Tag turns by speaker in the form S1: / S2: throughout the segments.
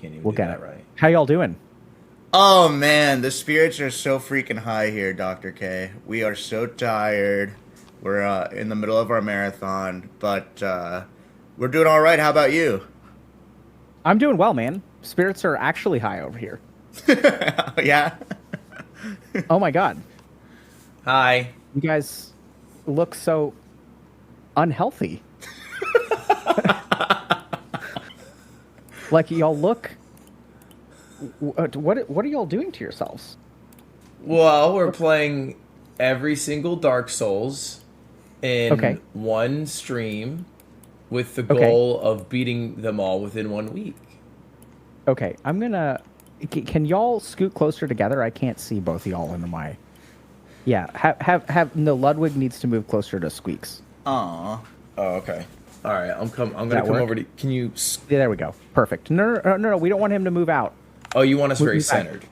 S1: Can't even
S2: We'll
S1: do
S2: get
S1: that
S2: it.
S1: right.
S2: How y'all doing?
S3: Oh man, the spirits are so freaking high here, Dr. K. We are so tired. We're in the middle of our marathon, but we're doing all right. How about you?
S2: I'm doing well, man. Spirits are actually high over here.
S3: Yeah.
S2: Oh my god.
S1: Hi.
S2: You guys look so unhealthy. Like y'all look. What are y'all doing to yourselves?
S1: Well, we're playing every single Dark Souls in one stream with the goal of beating them all within 1 week.
S2: Okay, I'm gonna. Can y'all scoot closer together? I can't see both of y'all in my. Yeah, no. Ludwig needs to move closer to Squeex.
S3: Aw.
S1: Oh, okay. All right, I'm gonna come
S2: work?
S1: over to. Can you?
S2: Yeah, there we go. Perfect. No. We don't want him to move out.
S1: Oh, you want us very
S2: Move back.
S1: centered.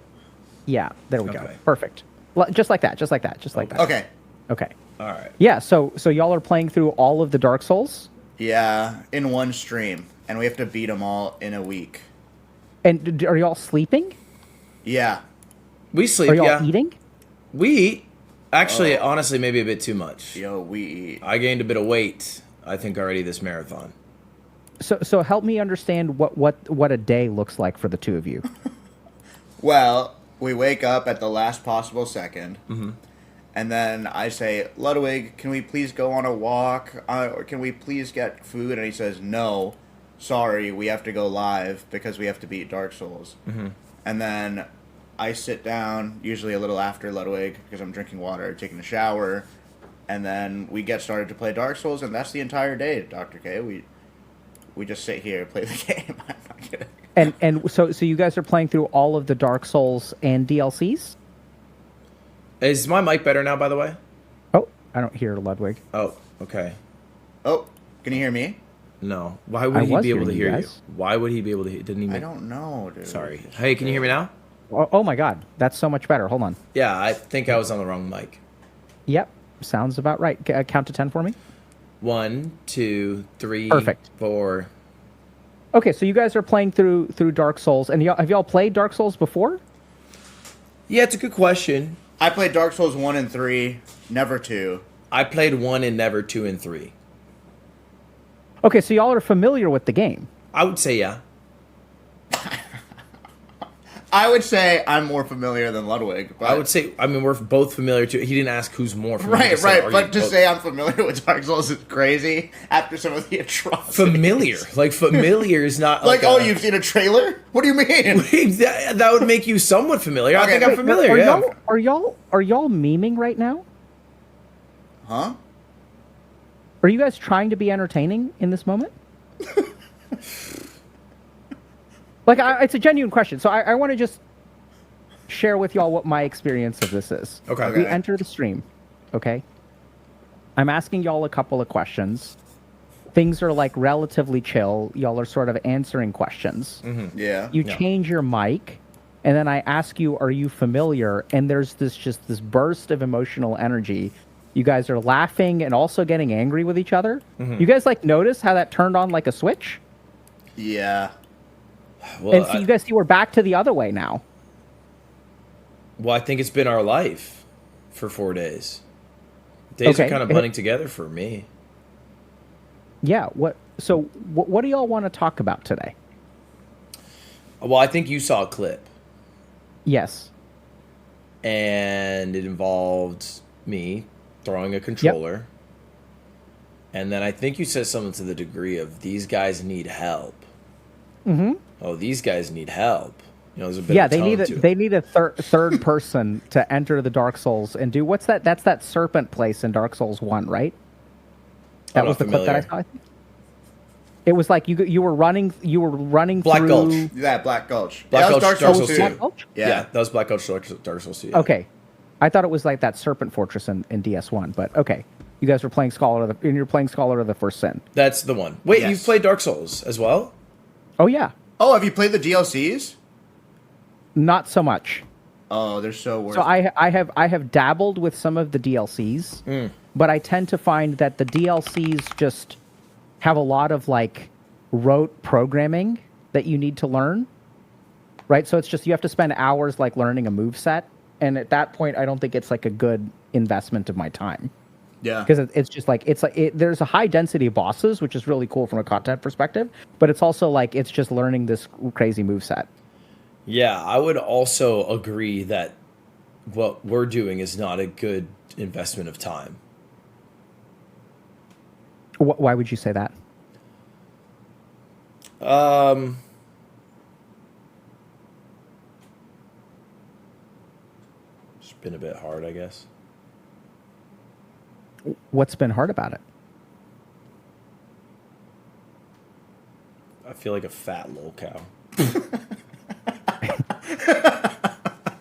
S2: Yeah, there we go.
S1: Okay.
S2: Perfect. Just like that. Just like that. Just like that.
S3: Okay.
S2: Okay.
S1: All right.
S2: Yeah. So y'all are playing through all of the Dark Souls,
S3: Yeah, in one stream, and we have to beat them all in a week.
S2: and are y'all sleeping?
S3: Yeah.
S1: We sleep.
S2: Are y'all
S1: Yeah.
S2: eating?
S1: We eat. Actually, honestly, maybe a bit too much.
S3: Yo, we eat.
S1: I gained a bit of weight, I think, already this marathon.
S2: So help me understand what a day looks like for the two of you.
S3: Well, we wake up at the last possible second, and then I say, Ludwig, can we please go on a walk? Or can we please get food? And he says, no, sorry, we have to go live because we have to beat Dark Souls. And then I sit down, usually a little after Ludwig, because I'm drinking water, taking a shower, and then we get started to play Dark Souls, and that's the entire day, Dr. K. We just sit here and play the game. I'm not kidding.
S2: And so you guys are playing through all of the Dark Souls and DLCs?
S1: Is my mic better now, by the way?
S2: Oh, I don't hear Ludwig.
S1: Oh, okay.
S3: Oh, can you hear me?
S1: No. Why would he be able to hear you?
S2: guys.
S1: Why would he be able to hear? Didn't he
S3: I
S1: make...
S3: don't know, dude.
S1: Sorry. Hey, can you hear me now?
S2: Oh my god, that's so much better. Hold on.
S1: Yeah, I think I was on the wrong mic.
S2: Yep, sounds about right. Count to 10 for me.
S1: 1, 2, 3,
S2: Perfect.
S1: 4.
S2: Okay, so you guys are playing through Dark Souls, and have y'all played Dark Souls before?
S1: Yeah, it's a good question.
S3: I played Dark Souls 1 and 3, never 2.
S1: I played 1 and never 2 and 3.
S2: Okay, so y'all are familiar with the game.
S1: I would say yeah.
S3: I would say I'm more familiar than Ludwig. But
S1: I would say, I mean, we're both familiar too. He didn't ask who's more familiar.
S3: Right. But to say I'm familiar with Dark Souls is crazy after some of the atrocities.
S1: familiar. Like, familiar is not
S3: Like, oh, you've seen a trailer? What do you mean?
S1: that would make you somewhat familiar. I
S3: Okay.
S1: think I'm familiar, yeah.
S2: Are y'all memeing right now?
S3: Huh?
S2: Are you guys trying to be entertaining in this moment? Like, it's a genuine question. So I want to just share with y'all what my experience of this is.
S1: Okay.
S2: We enter the stream, okay? I'm asking y'all a couple of questions. Things are, like, relatively chill. Y'all are sort of answering questions.
S3: Yeah.
S2: You change your mic, and then I ask you, are you familiar? And there's this burst of emotional energy. You guys are laughing and also getting angry with each other. You guys, like, notice how that turned on like a switch?
S3: Yeah.
S1: Well,
S2: And so you guys see we're back to the other way now.
S1: Well, I think it's been our life for 4 days. Days are kind of blending together for me.
S2: Yeah. What do y'all want to talk about today?
S1: Well, I think you saw a clip.
S2: Yes.
S1: And it involved me throwing a controller. And then I think you said something to the degree of, these guys need help. Oh, these guys need help. You know, there's a bit of tone to it.
S2: They need a third person to enter the Dark Souls and do what's that? That's that serpent place in Dark Souls 1, right? That was the clip that I saw. I think. It was like you were running
S1: Black
S2: through
S1: Gulch.
S3: Yeah, Black Gulch.
S1: Black
S3: That was
S1: Gulch,
S3: Dark Souls 2.
S2: Black Gulch?
S1: Yeah,
S3: Yeah.
S1: that was Black Gulch Dark Souls 2. Yeah.
S2: Okay. I thought it was like that serpent fortress in DS1, but okay. You guys were playing Scholar of the First Sin.
S1: That's the one. Wait,
S3: Yes.
S1: you've played Dark Souls as well?
S2: Oh yeah.
S3: Oh, have you played the DLCs?
S2: Not so much.
S3: Oh, they're so worth
S2: So I have dabbled with some of the DLCs, but I tend to find that the DLCs just have a lot of like rote programming that you need to learn. right? So it's just you have to spend hours like learning a move set, and at that point, I don't think it's like a good investment of my time.
S3: Yeah.
S2: Because it's just like there's a high density of bosses, which is really cool from a content perspective, but it's also like it's just learning this crazy move set.
S1: Yeah, I would also agree that what we're doing is not a good investment of time.
S2: Why would you say that?
S1: It's been a bit hard, I guess.
S2: What's been hard about it?
S1: I feel like a fat little cow.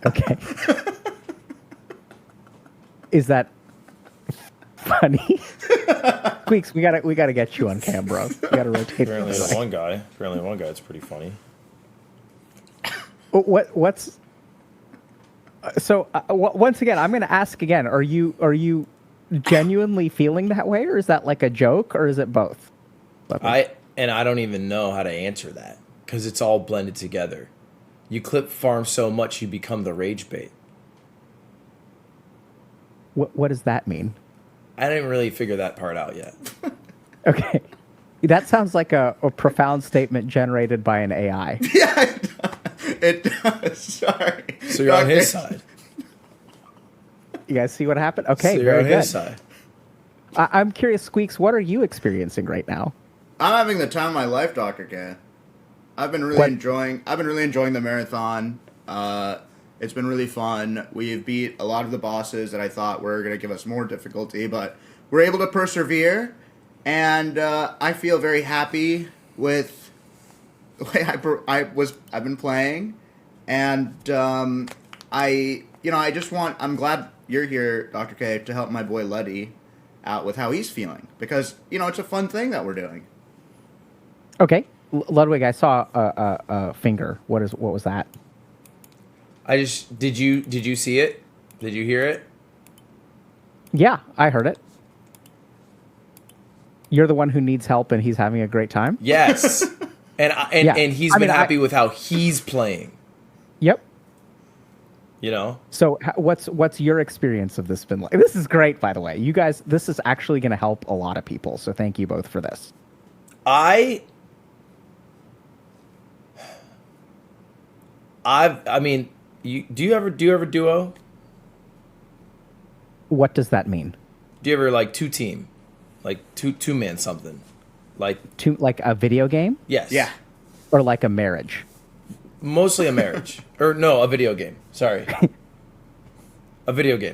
S2: Okay. Is that funny? Squeex, we gotta get you on cam, bro. You gotta rotate.
S1: Apparently, one guy, it's pretty funny.
S2: What's so? Once again, I'm gonna ask again. Are you genuinely feeling that way, or is that like a joke, or is it both?
S1: I don't even know how to answer that because it's all blended together. You clip farm so much you become the rage bait.
S2: What does that mean?
S1: I didn't really figure that part out yet.
S2: Okay. That sounds like a profound statement generated by an AI.
S3: Yeah, it does. Sorry.
S1: So you're on his side.
S2: You guys see what happened? Okay,
S1: So you're
S2: very
S1: on
S2: good.
S1: his side.
S2: I'm curious, Squeex, what are you experiencing right now?
S3: I'm having the time of my life, Dr. K. I've been really enjoying the marathon. It's been really fun. We've beat a lot of the bosses that I thought were going to give us more difficulty, but we're able to persevere, and I feel very happy with the way I've been playing, and I'm glad you're here, Dr. K, to help my boy Luddy out with how he's feeling, because it's a fun thing that we're doing.
S2: Okay, Ludwig, I saw a finger. What was that?
S1: Did you see it? Did you hear it?
S2: Yeah, I heard it. You're the one who needs help, and he's having a great time.
S1: Yes, and he's been happy with how he's playing.
S2: Yep.
S1: So
S2: what's your experience of this been like? This is great, by the way. You guys, this is actually going to help a lot of people. So thank you both for this.
S1: I mean, do you ever duo?
S2: What does that mean?
S1: Do you ever like two team, like two man something, like
S2: a video game?
S1: Yes.
S3: Yeah.
S2: Or like a marriage?
S1: Mostly a marriage, or no, a video game. Sorry, a video game.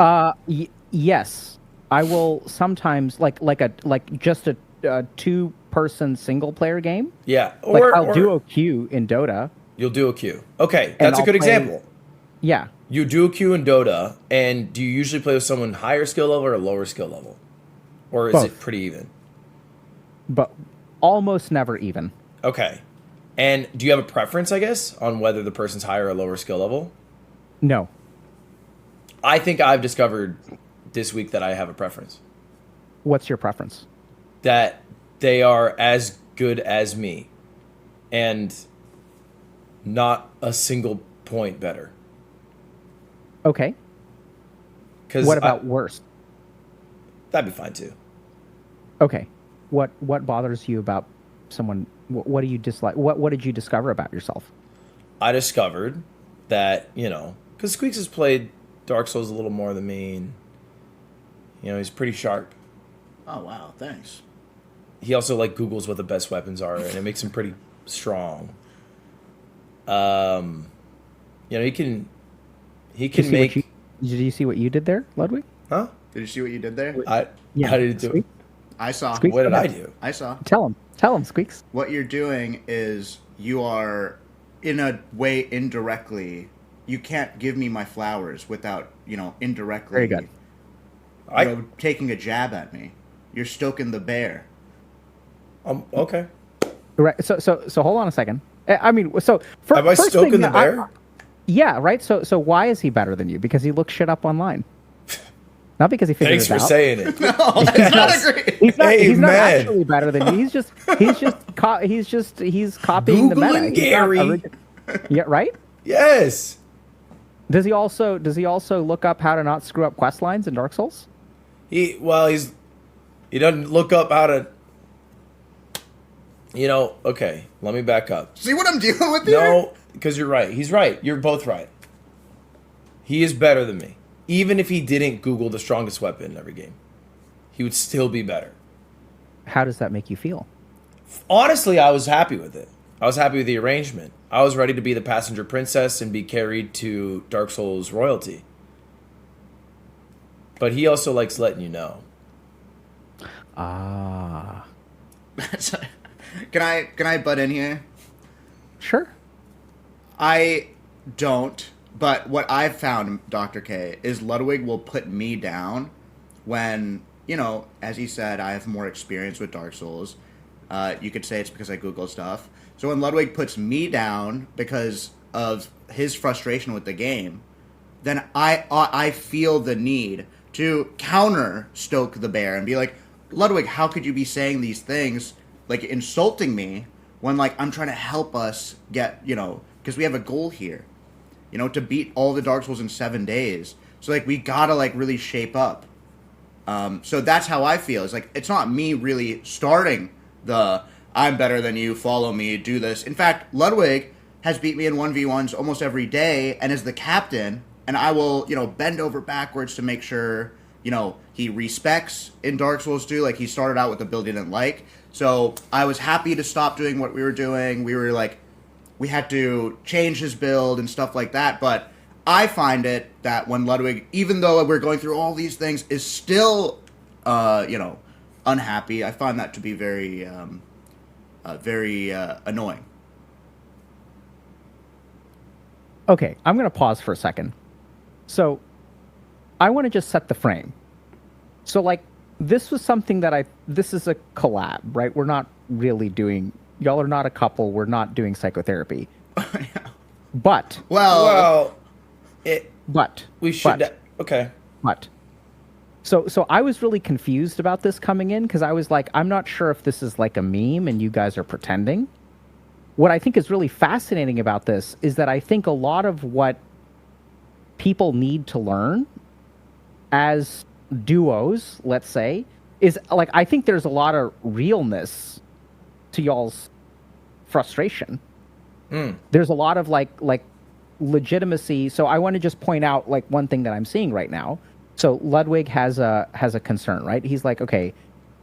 S2: Yes, I will sometimes like just a 2-person single player game.
S1: Yeah,
S2: I'll duo queue in Dota.
S1: You'll duo queue. Okay, that's a good example.
S2: Yeah.
S1: You duo queue in Dota, and do you usually play with someone higher skill level or lower skill level, or is
S2: Both.
S1: it pretty even?
S2: But almost never even.
S1: Okay. And do you have a preference, I guess, on whether the person's higher or lower skill level?
S2: No.
S1: I think I've discovered this week that I have a preference.
S2: What's your preference?
S1: That they are as good as me and not a single point better.
S2: Okay. What about worse?
S1: That'd be fine too.
S2: Okay. What bothers you about someone? What do you dislike? What did you discover about yourself?
S1: I discovered that, because Squeex has played Dark Souls a little more than me, and, he's pretty sharp.
S3: Oh, wow. Thanks.
S1: He also, Googles what the best weapons are, and it makes him pretty strong. He can make...
S2: Did you see what you did there, Ludwig?
S1: Huh?
S3: Did you see what you did there?
S1: How did you do it?
S3: I saw.
S2: Squeak?
S3: What
S1: did I do?
S3: I saw.
S2: Tell him, Squeex.
S3: What you're doing is you are, in a way, indirectly. You can't give me my flowers without, indirectly.
S2: Very good.
S3: Taking a jab at me. You're stoking the bear.
S1: Okay.
S2: Right. So hold on a second. I mean, so
S1: am I stoking the bear?
S2: Yeah. Right. So why is he better than you? Because he looks shit up online. Not because he figured
S1: Thanks
S2: it
S1: for
S2: out.
S1: saying it.
S3: No, that's not agree.
S2: He's not actually better than you. He's copying
S1: Googling
S2: the meta.
S1: Gary.
S2: Yeah, right?
S1: Yes.
S2: Does he also look up how to not screw up quest lines in Dark Souls?
S1: He doesn't look up how to. Okay, let me back up.
S3: See what I'm dealing with here?
S1: No, because you're right. He's right. You're both right. He is better than me. Even if he didn't Google the strongest weapon in every game, he would still be better.
S2: How does that make you feel?
S1: Honestly, I was happy with it. I was happy with the arrangement. I was ready to be the passenger princess and be carried to Dark Souls royalty. But he also likes letting you know.
S2: Ah.
S3: Can I butt in here?
S2: Sure.
S3: I don't, but what I've found, Dr. K, is Ludwig will put me down when, as he said, I have more experience with Dark Souls. You could say it's because I Google stuff. So when Ludwig puts me down because of his frustration with the game, then I feel the need to counter stoke the bear and be like, Ludwig, how could you be saying these things, like insulting me, when like I'm trying to help us get, because we have a goal here, to beat all the Dark Souls in 7 days. So like we gotta like really shape up. So that's how I feel. It's like it's not me really starting the I'm better than you, follow me, do this. In fact, Ludwig has beat me in 1v1s almost every day and is the captain, and I will, bend over backwards to make sure, he respects in Dark Souls 2. Like, he started out with a build he didn't like. So I was happy to stop doing what we were doing. We had to change his build and stuff like that. But I find it that when Ludwig, even though we're going through all these things, is still, unhappy, I find that to be very annoying.
S2: Okay, I'm going to pause for a second. So, I want to just set the frame. So, like, this was something that this is a collab, right? We're not really doing, y'all are not a couple, we're not doing psychotherapy. But.
S1: We should. Okay.
S2: But. So I was really confused about this coming in because I was like, I'm not sure if this is like a meme and you guys are pretending. What I think is really fascinating about this is that I think a lot of what people need to learn as duos, let's say, is like, I think there's a lot of realness to y'all's frustration. There's a lot of like legitimacy. So I want to just point out like one thing that I'm seeing right now. So Ludwig has a concern, right? He's like, okay,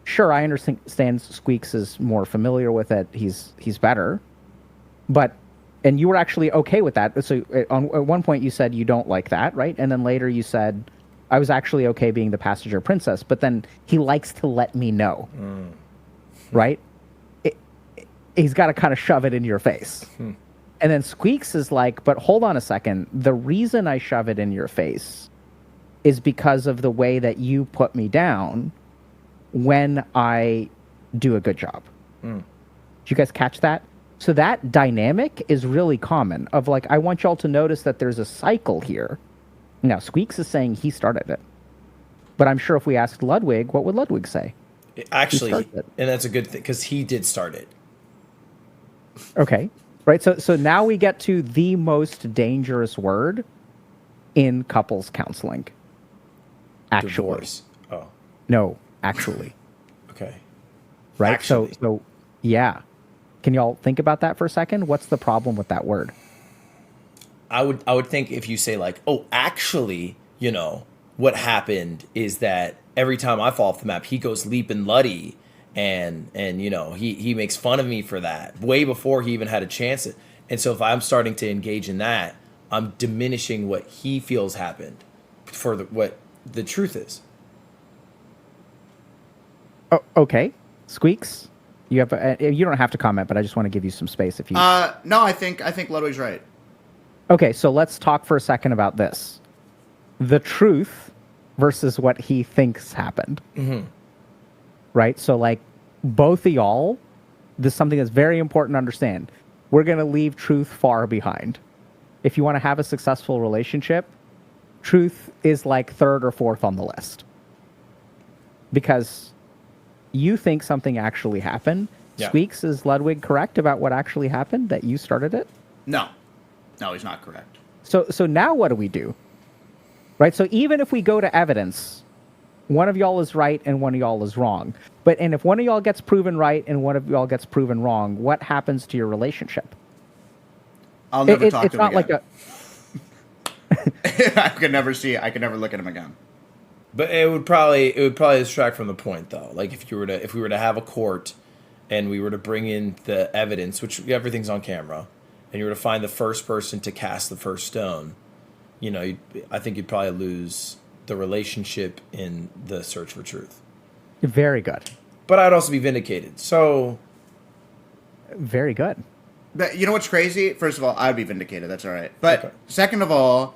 S2: sure, I understand Squeex is more familiar with it. He's better. And you were actually okay with that. So at one point you said you don't like that, right? And then later you said, I was actually okay being the passenger princess, but then he likes to let me know, right? He's got to kind of shove it in your face. And then Squeex is like, but hold on a second. The reason I shove it in your face is because of the way that you put me down when I do a good job. Did you guys catch that? So that dynamic is really common of like, I want y'all to notice that there's a cycle here. Now, Squeex is saying he started it. But I'm sure if we asked Ludwig, what would Ludwig say?
S1: Actually, and that's a good thing, because he did start it.
S2: Okay. Right, so now we get to the most dangerous word in couples counseling. Actually.
S1: Divorce. Oh.
S2: No, actually.
S1: Okay.
S2: Right?
S1: Actually.
S2: So yeah. Can y'all think about that for a second? What's the problem with that word?
S1: I would think if you say like, oh, actually, what happened is that every time I fall off the map, he goes leaping Luddy, and he makes fun of me for that way before he even had a chance. And so if I'm starting to engage in that, I'm diminishing what he feels happened for what the truth is.
S2: Oh, okay. Squeex, you don't have to comment, but I just want to give you some space if you.
S3: No, I think Ludwig's right.
S2: Okay, so let's talk for a second about this. The truth versus what he thinks happened. Right? So, like, both of y'all, this is something that's very important to understand. We're going to leave truth far behind. If you want to have a successful relationship, truth is like third or fourth on the list. Because you think something actually happened. Yeah. Squeex, is Ludwig correct about what actually happened, that you started it?
S3: No. No, he's not correct.
S2: So now what do we do? Right? So even if we go to evidence, one of y'all is right and one of y'all is wrong. And if one of y'all gets proven right and one of y'all gets proven wrong, what happens to your relationship?
S3: I'll never talk
S2: it's
S3: to him
S2: not
S3: again.
S2: like
S3: I could never look at him again.
S1: But it would probably distract from the point, though. Like if we were to have a court, and we were to bring in the evidence, which everything's on camera, and you were to find the first person to cast the first stone, I think you'd probably lose the relationship in the search for truth.
S2: Very good.
S1: But I'd also be vindicated. So
S2: very good.
S3: But you know what's crazy? First of all, I'd be vindicated. That's all right. But
S1: okay.
S3: Second of all,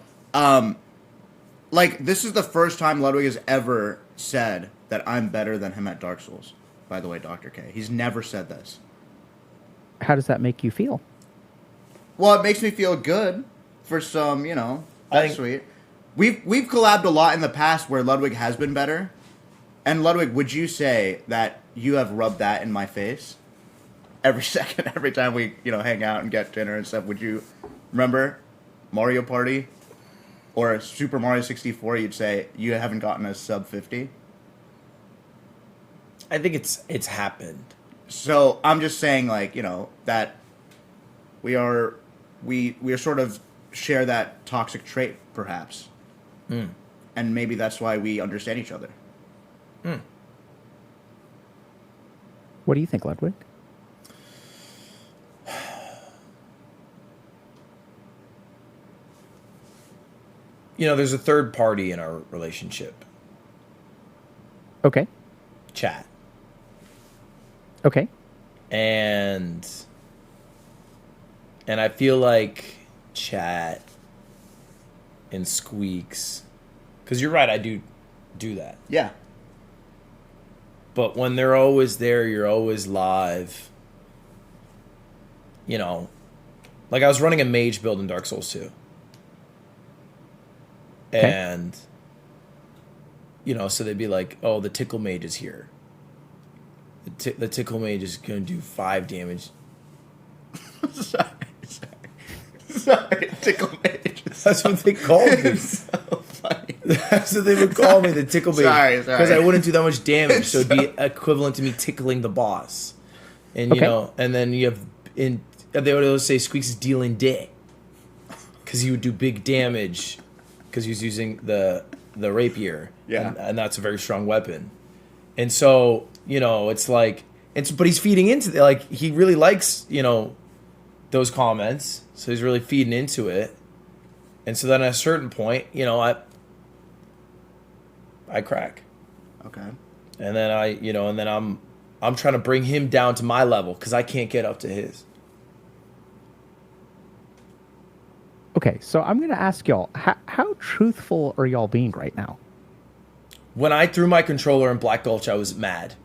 S3: this is the first time Ludwig has ever said that I'm better than him at Dark Souls. By the way, Dr. K. He's never said this.
S2: How does that make you feel?
S3: Well, it makes me feel good for some, that's sweet. We've collabed a lot in the past where Ludwig has been better. And Ludwig, would you say that you have rubbed that in my face? Every second, every time we, hang out and get dinner and stuff, would you remember Mario Party or Super Mario 64? You'd say you haven't gotten a sub 50.
S1: I think it's happened.
S3: So I'm just saying, that we are sort of share that toxic trait, perhaps, and maybe that's why we understand each other.
S2: What do you think, Ludwig?
S1: There's a third party in our relationship.
S2: Okay.
S1: Chat.
S2: Okay.
S1: And I feel like chat and Squeex, because you're right, I do that.
S3: Yeah.
S1: But when they're always there, you're always live. Like I was running a mage build in Dark Souls 2.
S2: Okay.
S1: And, so they'd be like, oh, the tickle mage is here. The tickle mage is going to do 5 damage.
S3: Sorry, tickle mage.
S1: That's what they called me.
S3: So funny.
S1: That's what they would call me, the tickle mage.
S3: Sorry.
S1: Because I wouldn't do that much damage, so it'd be equivalent to me tickling the boss. And, and then you have... they would always say Squeex is dealing dick. Because he would do big damage, because he was using the rapier.
S3: Yeah.
S1: And that's a very strong weapon. And so... it's like, but he's feeding into he really likes, those comments. So he's really feeding into it. And so then at a certain point, I crack.
S3: Okay.
S1: And then I'm trying to bring him down to my level because I can't get up to his.
S2: Okay, so I'm going to ask y'all, how truthful are y'all being right now?
S1: When I threw my controller in Black Gulch, I was mad.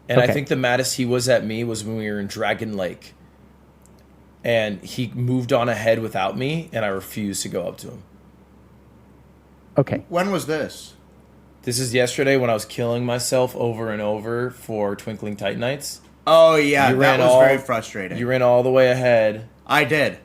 S1: And
S2: Okay.
S1: I think the maddest he was at me was when we were in Dragon Lake. And he moved on ahead without me, and I refused to go up to him.
S2: Okay.
S3: When was this?
S1: This is yesterday when I was killing myself over and over for Twinkling Titanites.
S3: Oh, yeah,
S1: You
S3: that
S1: ran
S3: was very frustrating.
S1: You ran all the way ahead.
S3: I did,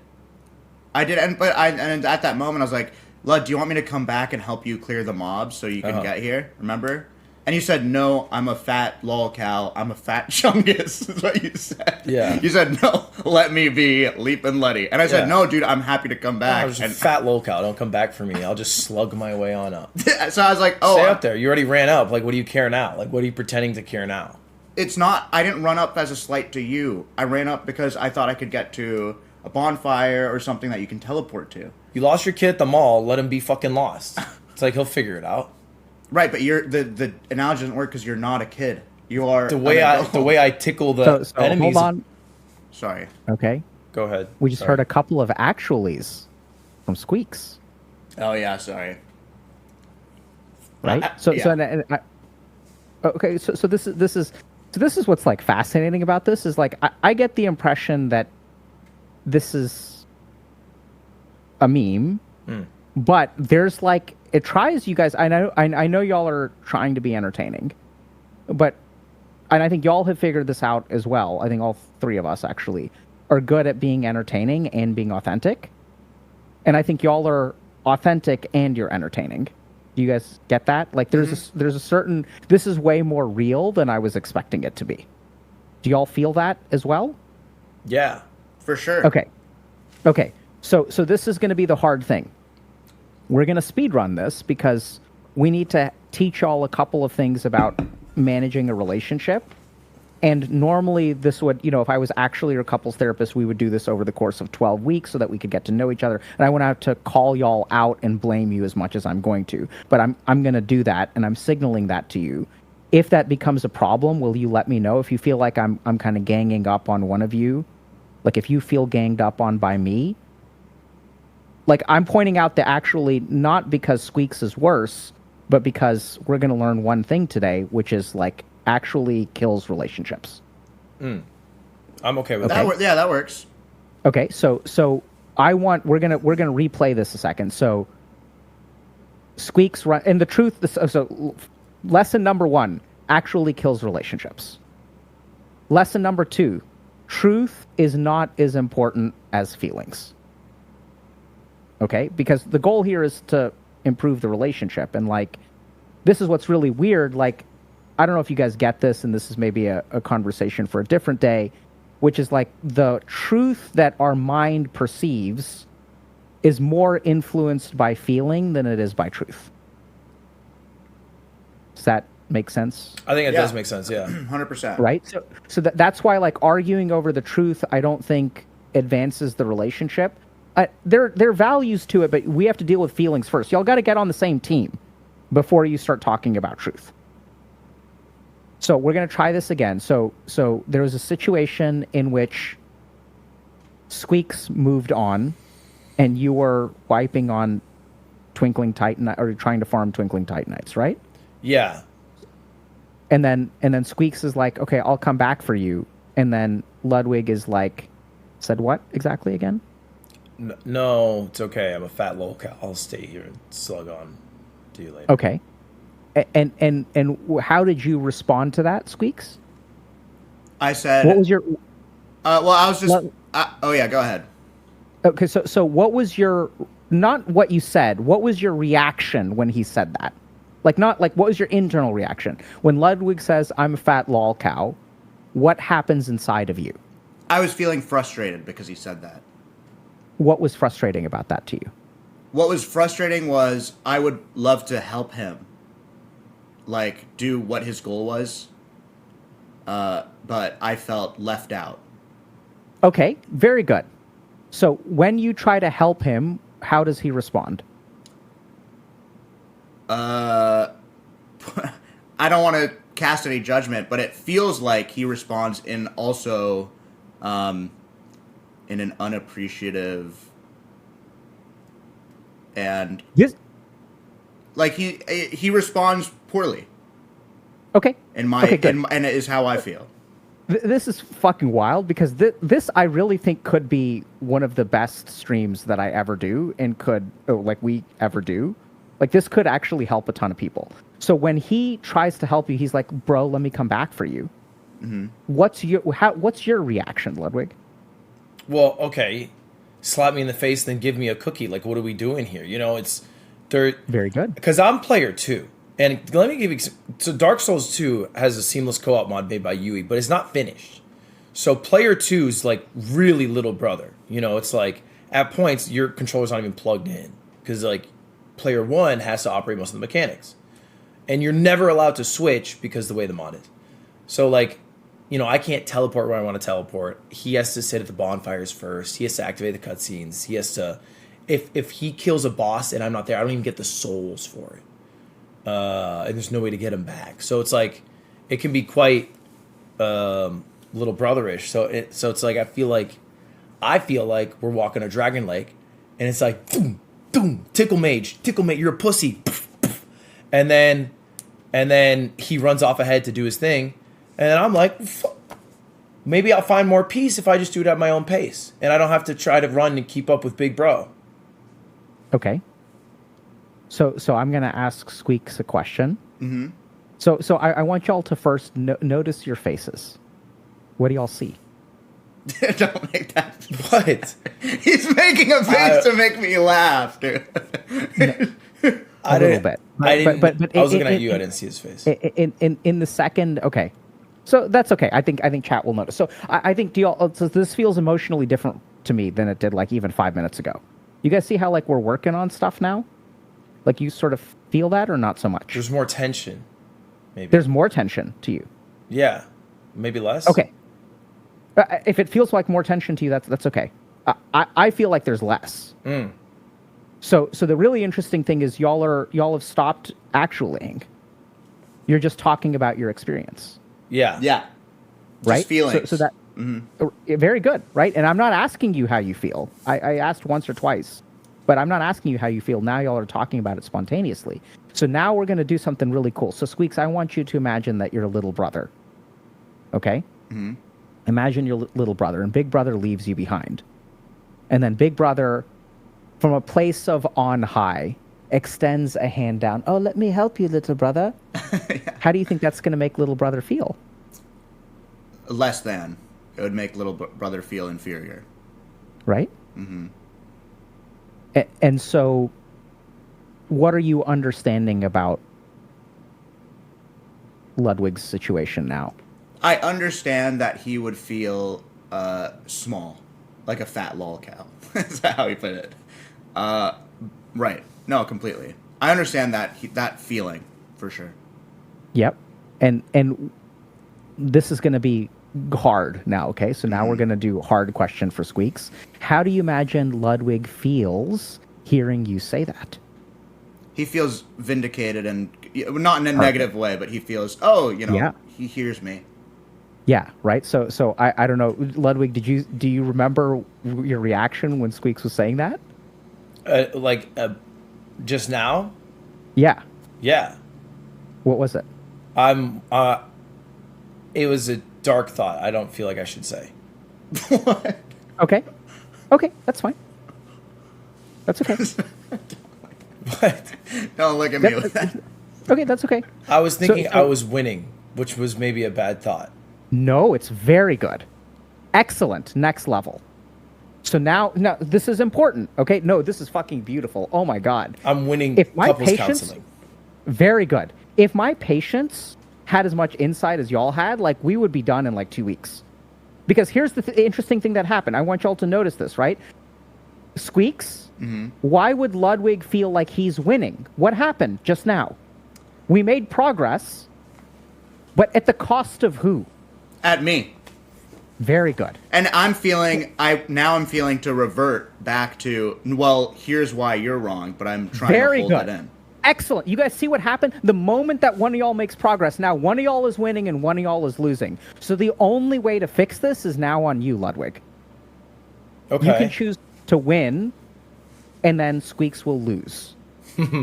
S3: and at that moment I was like, Lud, do you want me to come back and help you clear the mobs so you can get here? Remember? And you said, no, I'm a fat lolcow. I'm a fat chungus, is what you said.
S1: Yeah.
S3: You said, no, let me be Leap and Letty. And I said,
S1: Yeah.
S3: no, dude, I'm happy to come back.
S1: I was a fat lolcow. Don't come back for me. I'll just slug my way on up.
S3: So I was like, oh.
S1: Stay up there. You already ran up. What do you care now? What are you pretending to care now?
S3: It's not, I didn't run up as a slight to you. I ran up because I thought I could get to a bonfire or something that you can teleport to.
S1: You lost your kid at the mall. Let him be fucking lost. It's like he'll figure it out.
S3: Right, but the analogy doesn't work because you're not a kid. You are
S1: The way I tickle the
S2: So
S1: enemies.
S2: hold on.
S3: Sorry.
S2: Okay.
S1: Go ahead.
S2: We just heard a couple of actuallys from Squeex,
S3: Oh yeah, sorry.
S2: right?
S3: Yeah.
S2: Okay, so this is what's fascinating about this is I get the impression that this is a meme, but there's it tries you guys. I know y'all are trying to be entertaining, and I think y'all have figured this out as well. I think all three of us actually. are good at being entertaining and being authentic. And I think y'all are authentic and you're entertaining. Do you guys get that? Like there's a certain, this is way more real than I was expecting it to be. Do y'all feel that as well?
S1: Yeah,
S3: For sure.
S2: Okay. So this is going to be the hard thing. We're going to speedrun this because we need to teach y'all a couple of things about managing a relationship. And normally this would, if I was actually your couples therapist, we would do this over the course of 12 weeks so that we could get to know each other. And I wouldn't have to call y'all out and blame you as much as I'm going to. But I'm going to do that, and I'm signaling that to you. If that becomes a problem, will you let me know? If you feel like I'm kind of ganging up on one of you, like if you feel ganged up on by me, like I'm pointing out that actually not because Squeex is worse, but because we're going to learn one thing today, which is like actually kills relationships.
S1: I'm okay with
S3: That
S1: that.
S3: yeah, that works.
S2: Okay, so we're gonna replay this a second. So Squeex run, and the truth. So lesson number 1 actually kills relationships. Lesson number 2: truth is not as important as feelings. Okay, because the goal here is to improve the relationship, and like this is what's really weird. Like I don't know if you guys get this, and this is maybe a conversation for a different day, which is like the truth that our mind perceives is more influenced by feeling than it is by truth. Does that make sense?
S1: I think it does make sense, yeah.
S3: 100%.
S2: Right? So that's why like arguing over the truth, I don't think advances the relationship. There are values to it, but we have to deal with feelings first. Y'all got to get on the same team before you start talking about truth. So we're going to try this again. So there was a situation in which Squeex moved on, and you were wiping on Twinkling Titan, or trying to farm Twinkling Titanites, right?
S1: Yeah.
S2: And then Squeex is like, okay, I'll come back for you. And then Ludwig is like, said what exactly again?
S1: No, it's okay. I'm a fat lolcow. I'll stay here and slug on. See you later.
S2: Okay. And how did you respond to that, Squeex?
S3: I said.
S2: What was your?
S3: Well, I was just. Oh yeah, go ahead.
S2: Okay, so what was your? Not what you said. What was your reaction when he said that? Like not like what was your internal reaction when Ludwig says, "I'm a fat lol cow"? What happens inside of you?
S3: I was feeling frustrated because he said that.
S2: What was frustrating about that to you?
S3: What was frustrating was I would love to help him, like, do what his goal was, but I felt left out.
S2: Okay, very good. So when you try to help him, how does he respond?
S3: I don't want to cast any judgment, but it feels like he responds in also, in an unappreciative and
S2: This.
S3: like he responds poorly.
S2: Okay.
S3: In my
S2: okay, good.
S3: and it is how I feel.
S2: This is fucking wild because this I really think could be one of the best streams that I ever do and we ever do. Like this could actually help a ton of people. So when he tries to help you, he's like, "Bro, let me come back for you." Mm-hmm. What's your reaction, Ludwig?
S1: Well, okay. Slap me in the face, then give me a cookie. Like, what are we doing here? It's
S2: very good.
S1: Because I'm player 2. And let me give you... So Dark Souls 2 has a seamless co-op mod made by Yui, but it's not finished. So player 2 is like really little brother. It's like at points your controller's not even plugged in. Because like player 1 has to operate most of the mechanics. And you're never allowed to switch because the way the mod is. So like, I can't teleport where I want to teleport. He has to sit at the bonfires first. He has to activate the cutscenes. He has to... If he kills a boss and I'm not there, I don't even get the souls for it. And there's no way to get him back. So it's like, it can be quite little brotherish. So it's like, I feel like we're walking a Dragon Lake, and it's like, boom, boom, tickle mage, you're a pussy. And then he runs off ahead to do his thing. And then I'm like, maybe I'll find more peace if I just do it at my own pace. And I don't have to try to run and keep up with Big Bro.
S2: Okay. So I'm going to ask Squeex a question.
S3: Mm-hmm.
S2: So I want y'all to first notice your faces. What do y'all see?
S3: Don't make that.
S1: What?
S3: He's making a face to make me laugh, dude.
S2: A little bit.
S1: But I was looking at you. I didn't see his face.
S2: In the second, okay. So that's okay. I think chat will notice. So I think so this feels emotionally different to me than it did like even 5 minutes ago. You guys see how like we're working on stuff now? Like you sort of feel that or not so much?
S1: There's more tension. Maybe.
S2: There's more tension to you. Yeah.
S1: Maybe less.
S2: Okay. If it feels like more tension to you, that's okay. I feel like there's less.
S1: Mm.
S2: So the really interesting thing is y'all have stopped actualing. You're just talking about your experience.
S1: Yeah.
S3: Yeah.
S2: Right.
S3: Just feelings.
S2: So that very good, right? And I'm not asking you how you feel. I asked once or twice, but I'm not asking you how you feel. Now y'all are talking about it spontaneously. So now we're going to do something really cool. So Squeex, I want you to imagine that you're a little brother. Okay.
S3: Mm-hmm.
S2: Imagine your little brother, and Big Brother leaves you behind, and then Big Brother, from a place of on high, extends a hand down. Oh, let me help you, little brother. Yeah. How do you think that's going to make little brother feel?
S3: Less than. It would make little brother feel inferior.
S2: Right?
S3: Mm-hmm.
S2: And so, what are you understanding about Ludwig's situation now?
S3: I understand that he would feel small, like a fat lol cow. That's how he put it. Right. No, completely. I understand that feeling for sure.
S2: Yep. And this is going to be hard now, okay? So now we're going to do hard question for Squeex. How do you imagine Ludwig feels hearing you say that?
S3: He feels vindicated, and not in a negative way, but he feels, he hears me.
S2: Yeah, right. So I don't know, Ludwig. Do you remember your reaction when Squeex was saying that?
S1: Just now?
S2: Yeah.
S1: Yeah.
S2: What was it?
S1: It was a dark thought. I don't feel like I should say.
S3: What?
S2: Okay, that's fine. That's okay.
S1: What?
S3: Don't look at me with that.
S2: Okay, that's okay.
S1: I was thinking I was winning, which was maybe a bad thought.
S2: No, it's very good. Excellent. Next level. So now this is important. Okay, no, this is fucking beautiful. Oh my god.
S1: I'm winning couples counseling.
S2: Very good. If my patients had as much insight as y'all had, like we would be done in like 2 weeks. Because here's the interesting thing that happened. I want y'all to notice this, right? Squeex, why would Ludwig feel like he's winning? What happened just now? We made progress, but at the cost of who?
S3: At me.
S2: Very good.
S3: And I'm feeling to revert back to, well, here's why you're wrong, but I'm trying to hold it in.
S2: Excellent. You guys see what happened? The moment that one of y'all makes progress, now one of y'all is winning and one of y'all is losing. So the only way to fix this is now on you, Ludwig.
S1: Okay.
S2: You can choose to win, and then Squeex will lose.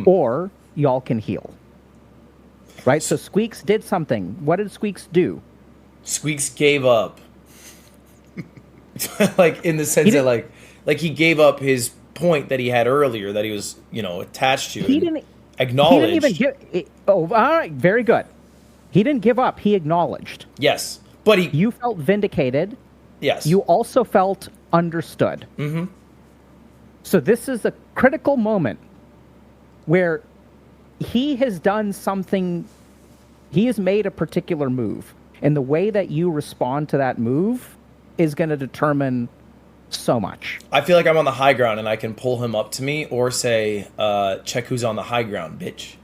S2: Or y'all can heal. Right? So Squeex did something. What did Squeex do?
S1: Squeex gave up. Like, in the sense that, like he gave up his point that he had earlier that he was, attached to.
S2: He didn't
S1: acknowledge.
S2: He didn't even all right, very good. He didn't give up. He acknowledged.
S1: Yes, but
S2: you felt vindicated.
S1: Yes.
S2: You also felt understood.
S1: Mm-hmm.
S2: So this is a critical moment where he has done something. He has made a particular move, and the way that you respond to that move is going to determine so much.
S1: I feel like I'm on the high ground and I can pull him up to me or say, check who's on the high ground, bitch.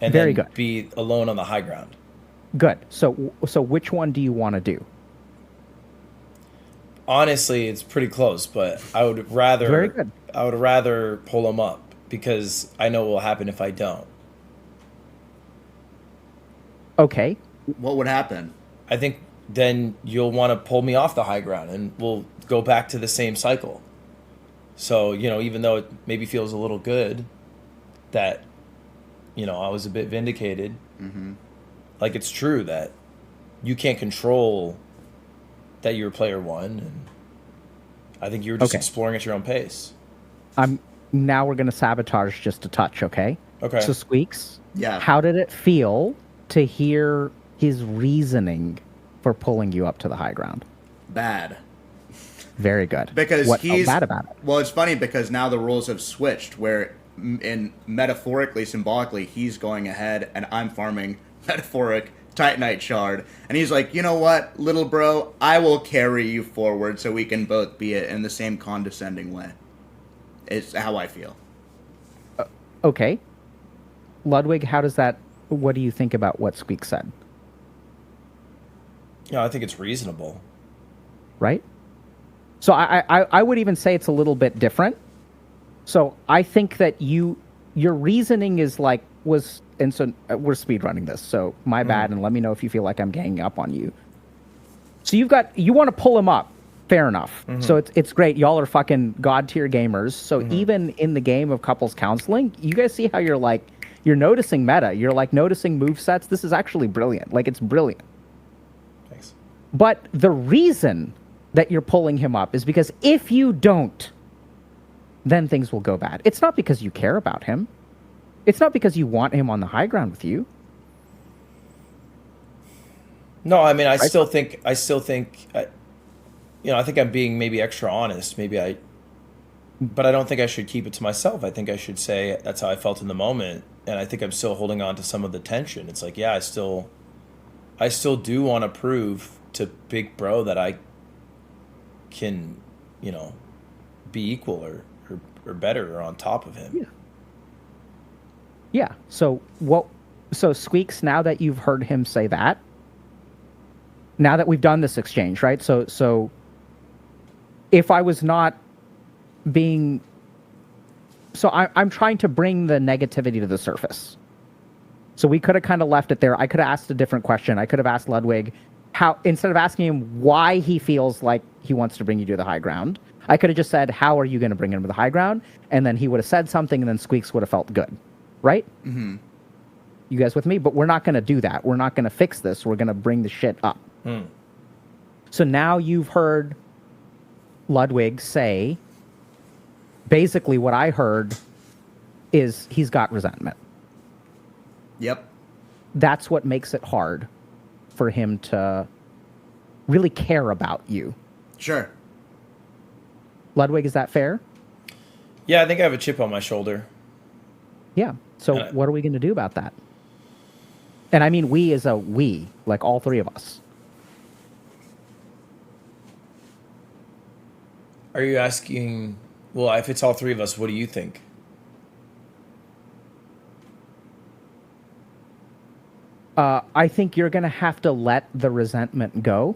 S1: And
S2: Very
S1: then
S2: good.
S1: Be alone on the high ground.
S2: Good. So which one do you want to do?
S1: Honestly, it's pretty close, but I would rather
S2: Very good.
S1: I would rather pull him up because I know what will happen if I don't.
S2: Okay.
S3: What would happen?
S1: I think then you'll want to pull me off the high ground and we'll go back to the same cycle. So, even though it maybe feels a little good that, I was a bit vindicated, like it's true that you can't control that you're player one. And I think you were just exploring at your own pace.
S2: Now we're going to sabotage just a touch, okay?
S1: Okay.
S2: So Squeex,
S3: yeah.
S2: How did it feel to hear his reasoning for pulling you up to the high ground?
S3: Bad.
S2: Very good.
S3: Because
S2: what
S3: he's
S2: felt bad about it?
S3: Well, it's funny because now the roles have switched, where in metaphorically, symbolically, he's going ahead and I'm farming metaphoric Titanite shard, and he's like, you know what, little bro, I will carry you forward so we can both be it in the same condescending way. It's how I feel.
S2: Okay, Ludwig, what do you think about what Squeex said?
S1: I think it's reasonable.
S2: Right? So I would even say it's a little bit different. So I think that your reasoning is and so we're speedrunning this, so my bad, and let me know if you feel like I'm ganging up on you. So you want to pull him up, fair enough. So it's great, y'all are fucking god tier gamers. So even in the game of couples counseling, you guys see how you're noticing meta, you're like noticing move sets. This is actually brilliant. Like, it's brilliant.
S1: Thanks.
S2: But the reason that you're pulling him up is because if you don't, then things will go bad. It's not because you care about him. It's not because you want him on the high ground with you.
S1: No, I mean, I still think, I think I'm being maybe extra honest. But I don't think I should keep it to myself. I think I should say that's how I felt in the moment. And I think I'm still holding on to some of the tension. It's like, yeah, I still do want to prove to Big Bro that I can, be equal or better or on top of him.
S2: Yeah. So Squeex, now that you've heard him say that, now that we've done this exchange, right? So if I was not being, so I'm trying to bring the negativity to the surface. So we could have kind of left it there. I could have asked a different question. I could have asked Ludwig how, instead of asking him why he feels like he wants to bring you to the high ground, I could have just said, how are you going to bring him to the high ground? And then he would have said something, and then Squeex would have felt good. Right? Mm-hmm. You guys with me? But we're not going to do that. We're not going to fix this. We're going to bring the shit up. So now you've heard Ludwig say, basically what I heard is he's got resentment.
S3: Yep.
S2: That's what makes it hard for him to really care about you.
S3: Sure.
S2: Ludwig, is that fair?
S1: Yeah, I think I have a chip on my shoulder.
S2: Yeah. So what are we going to do about that? And I mean we as a we, like all three of us.
S1: Are you asking, well, if it's all three of us, what do you think?
S2: I think you're going to have to let the resentment go.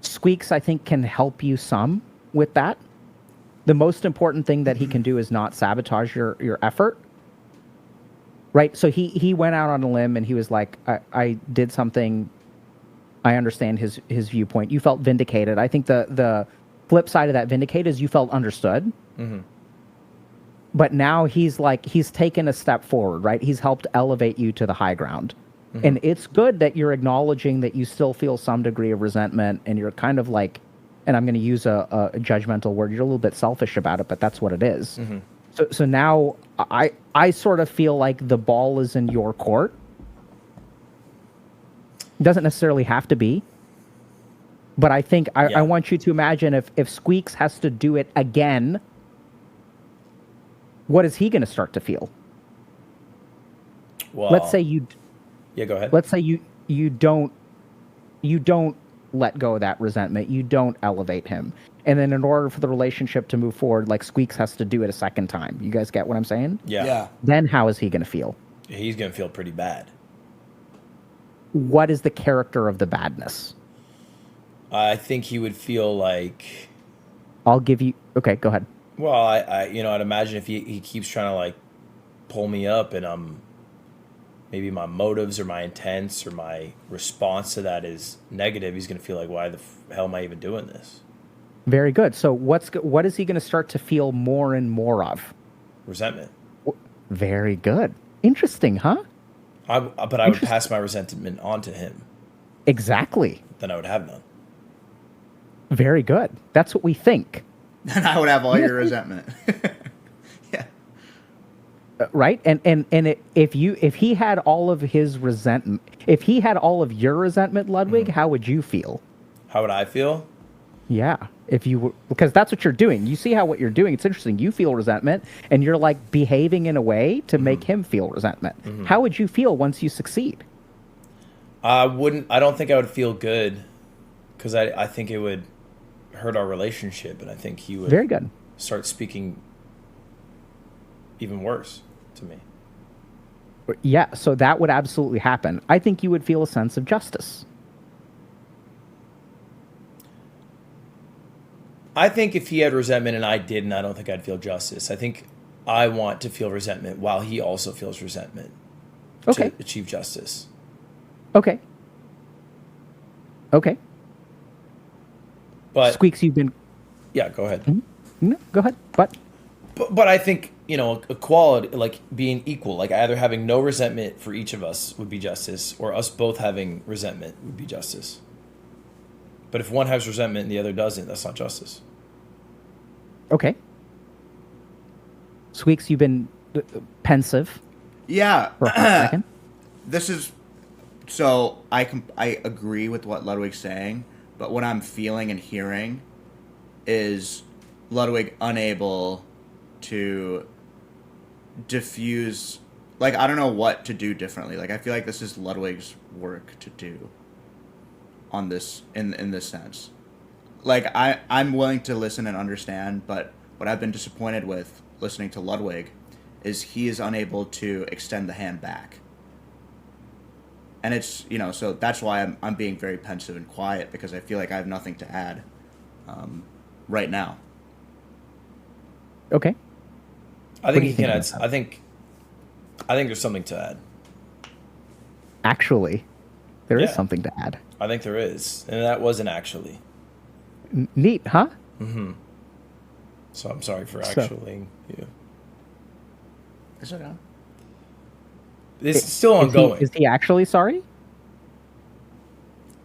S2: Squeex, I think, can help you some with that. The most important thing that he can do is not sabotage your effort. Right? So he went out on a limb and he was like, I did something. I understand his viewpoint. You felt vindicated. I think the flip side of that vindicate is you felt understood. Mm-hmm. But now he's taken a step forward, right? He's helped elevate you to the high ground. Mm-hmm. And it's good that you're acknowledging that you still feel some degree of resentment, and you're kind of like, and I'm going to use a judgmental word, you're a little bit selfish about it, but that's what it is. Mm-hmm. So now I sort of feel like the ball is in your court. It doesn't necessarily have to be. But I think I want you to imagine if Squeex has to do it again, what is he going to start to feel?
S1: Well,
S2: let's say you...
S1: Yeah, go ahead.
S2: Let's say you don't let go of that resentment. You don't elevate him. And then in order for the relationship to move forward, like Squeex has to do it a second time. You guys get what I'm saying?
S1: Yeah.
S2: Then how is he going to feel?
S1: He's going to feel pretty bad.
S2: What is the character of the badness?
S1: I think he would feel like...
S2: I'll give you... Okay, go ahead.
S1: Well, I'd imagine if he keeps trying to, like, pull me up and maybe my motives or my intents or my response to that is negative, he's going to feel like, why the hell am I even doing this?
S2: Very good. So what is he going to start to feel more and more of?
S1: Resentment.
S2: Very good. Interesting, huh?
S1: But I would pass my resentment on to him.
S2: Exactly.
S1: Then I would have none.
S2: Very good. That's what we think.
S3: Then I would have all your resentment. Yeah.
S2: Right? And if he had all of his resentment, if he had all of your resentment, Ludwig, how would you feel?
S1: How would I feel?
S2: Yeah. Because that's what you're doing. You see how what you're doing. It's interesting. You feel resentment, and you're like behaving in a way to make him feel resentment. How would you feel once you succeed?
S1: I don't think I would feel good, because I think it would hurt our relationship, and I think he would
S2: Very good.
S1: start speaking even worse to me.
S2: Yeah, so that would absolutely happen. I think you would feel a sense of justice.
S1: I think if he had resentment and I didn't, I don't think I'd feel justice. I think I want to feel resentment while he also feels resentment
S2: Okay.
S1: to achieve justice.
S2: Okay. Okay.
S1: But
S2: Squeex, you've been...
S1: yeah, go ahead.
S2: No, go ahead.
S1: But I think, equality, like being equal, like either having no resentment for each of us would be justice, or us both having resentment would be justice. But if one has resentment and the other doesn't, that's not justice.
S2: Okay. Squeex, you've been pensive
S3: Yeah.
S2: for a second.
S3: This is so I agree with what Ludwig's saying, but what I'm feeling and hearing is Ludwig unable to diffuse. Like, I don't know what to do differently. Like, I feel like this is Ludwig's work to do on this in this sense. Like, I'm willing to listen and understand, but what I've been disappointed with listening to Ludwig is he is unable to extend the hand back. And it's, so that's why I'm being very pensive and quiet, because I feel like I have nothing to add right now.
S2: Okay.
S1: I think
S2: do
S1: he
S2: you
S1: can
S2: think
S1: add. I think there's something to add.
S2: Actually, there is
S1: Yeah.
S2: something to add.
S1: I think there is, and that wasn't actually.
S2: Neat, huh?
S1: So I'm sorry for
S2: So-
S1: actually you.
S3: Is it on?
S1: It's still ongoing.
S2: Is he actually sorry?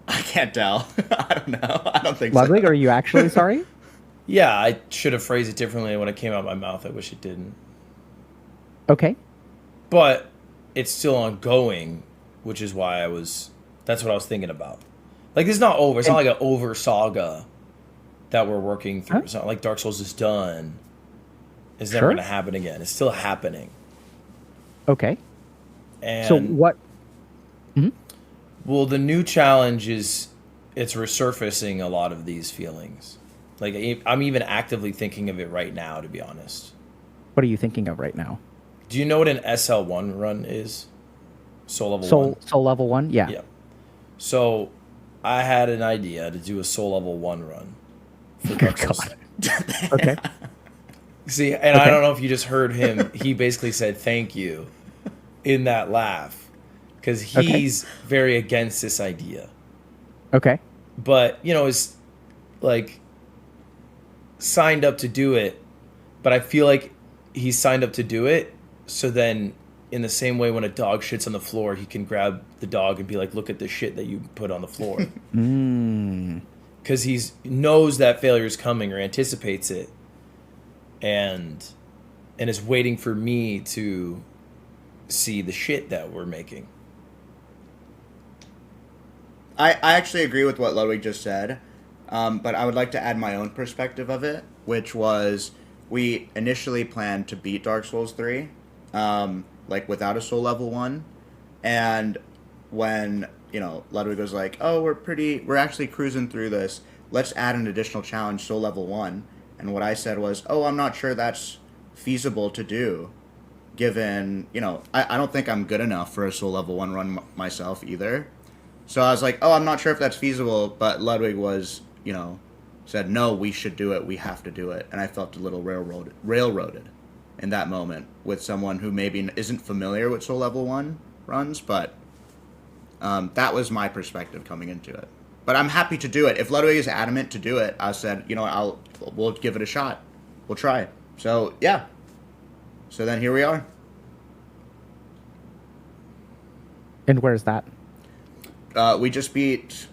S3: I can't tell. I don't know. I don't think
S2: Ludwig,
S3: so.
S2: are you actually sorry?
S1: Yeah, I should have phrased it differently when it came out of my mouth. I wish it didn't.
S2: Okay.
S1: But it's still ongoing, which is why that's what I was thinking about. Like, it's not over. It's not like an over saga that we're working through.
S2: Huh?
S1: It's not like Dark Souls is done. It's
S2: Sure.
S1: never going to happen again. It's still happening.
S2: Okay.
S1: And
S2: So what?
S1: well, the new challenge is it's resurfacing a lot of these feelings. Like, I'm even actively thinking of it right now, to be honest.
S2: What are you thinking of right now?
S1: Do you know what an SL1 run is? Soul level 1?
S2: Soul level 1? Yeah.
S1: Yeah. So I had an idea to do a Soul level 1 run for Dark Souls.
S2: Okay.
S1: See, and I don't know if you just heard him. He basically said thank you in that laugh, because he's very against this idea.
S2: Okay.
S1: But, is like signed up to do it, but I feel like he's signed up to do it, so then in the same way when a dog shits on the floor, he can grab the dog and be like, look at the shit that you put on the floor. Because he knows that failure is coming, or anticipates it, and is waiting for me to see the shit that we're making.
S3: I actually agree with what Ludwig just said, but I would like to add my own perspective of it, which was we initially planned to beat Dark Souls 3, like without a Soul level 1, and when, Ludwig was like, oh, we're actually cruising through this, let's add an additional challenge, Soul level 1, and what I said was, oh, I'm not sure that's feasible to do, given, I don't think I'm good enough for a Soul level 1 run myself either. So I was like, oh, I'm not sure if that's feasible, but Ludwig was, said, no, we should do it, we have to do it. And I felt a little railroaded in that moment with someone who maybe isn't familiar with Soul level 1 runs, but that was my perspective coming into it. But I'm happy to do it. If Ludwig is adamant to do it, I said, we'll give it a shot. We'll try it. So, yeah. So then here we are.
S2: And where's that?
S3: We just beat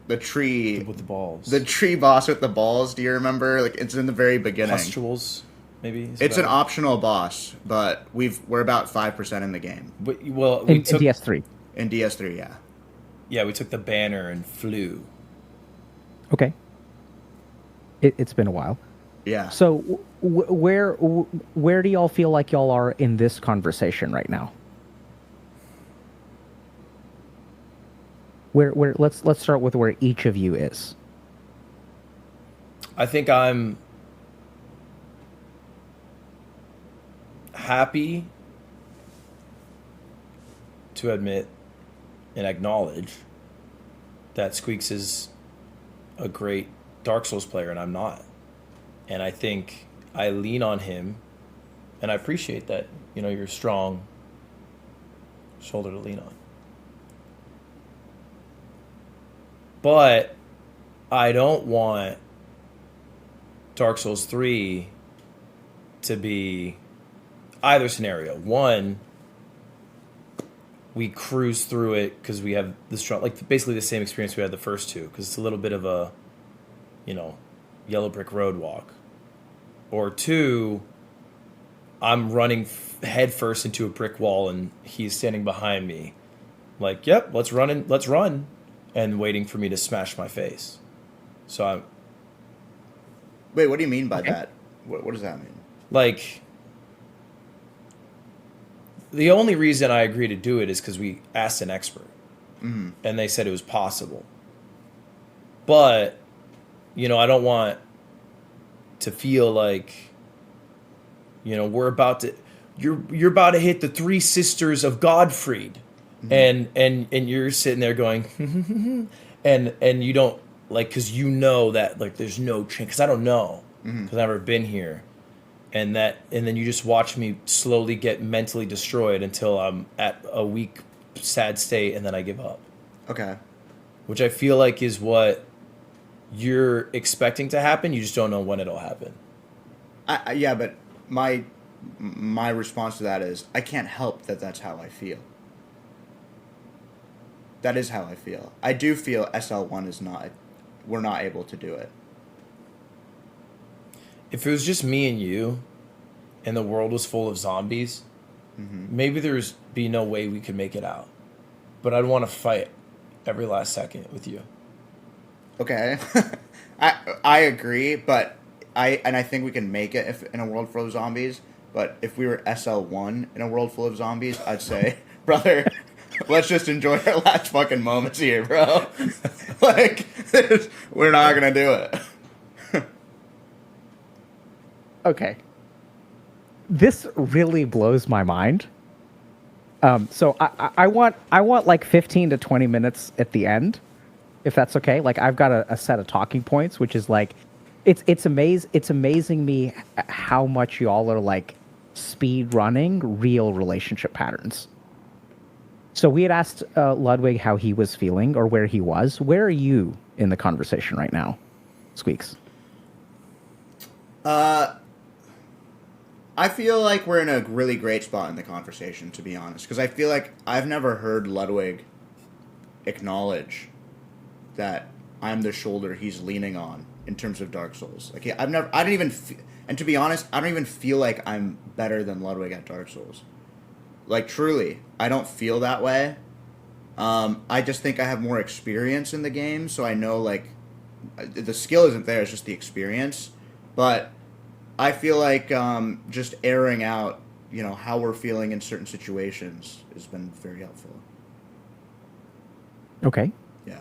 S3: the tree
S1: With the balls.
S3: The tree boss with the balls. Do you remember? Like, it's in the very beginning.
S1: Pustules, maybe?
S3: It's an optional boss, but we're about 5% in the game.
S1: Well,
S2: In DS3.
S3: In DS3, yeah.
S1: Yeah, we took the banner and flew.
S2: Okay. It's been a while.
S3: Yeah.
S2: So where do y'all feel like y'all are in this conversation right now? Where let's start with where each of you is.
S1: I think I'm happy to admit and acknowledge that Squeex is a great Dark Souls player and I'm not. And I think I lean on him, and I appreciate that, you know, you're a strong shoulder to lean on. But I don't want Dark Souls 3 to be either scenario. One, we cruise through it because we have the strong, like basically the same experience we had the first two, because it's a little bit of a, you know, yellow brick road walk. Or two, I'm running head first into a brick wall and he's standing behind me, like, yep, let's run, and waiting for me to smash my face. So I'm.
S3: Wait, what do you mean by that? What does that mean?
S1: Like, the only reason I agreed to do it is because we asked an expert, and they said it was possible. But, you know, I don't want to feel like, you know, you're about to hit the three sisters of Godfried, and you're sitting there going, and you don't, like, because you know that, like, there's no chance, because I don't know, because I've never been here. And then you just watch me slowly get mentally destroyed until I'm at a weak, sad state, and then I give up.
S3: Okay.
S1: Which I feel like is what you're expecting to happen. You just don't know when it'll happen.
S3: Yeah, but my response to that is I can't help that that's how I feel. That is how I feel. I do feel SL1 is not. We're not able to do it.
S1: If it was just me and you, and the world was full of zombies, maybe there's be no way we could make it out. But I'd want to fight every last second with you.
S3: Okay, I agree, but I think we can make it if in a world full of zombies. But if we were SL1 in a world full of zombies, I'd say, brother, let's just enjoy our last fucking moments here, bro. Like, we're not gonna do it.
S2: Okay. This really blows my mind. So I want like 15 to 20 minutes at the end, if that's okay. Like, I've got a set of talking points, which is like, it's amazing me how much y'all are like speed running real relationship patterns. So we had asked Ludwig how he was feeling or where he was. Where are you in the conversation right now, Squeex?
S3: I feel like we're in a really great spot in the conversation, to be honest, because I feel like I've never heard Ludwig acknowledge that I'm the shoulder he's leaning on in terms of Dark Souls. Like, I don't even, and to be honest, I don't even feel like I'm better than Ludwig at Dark Souls. Like, truly, I don't feel that way. I just think I have more experience in the game, so I know, like, the skill isn't there, it's just the experience. But I feel like just airing out, you know, how we're feeling in certain situations has been very helpful.
S2: Okay.
S3: Yeah.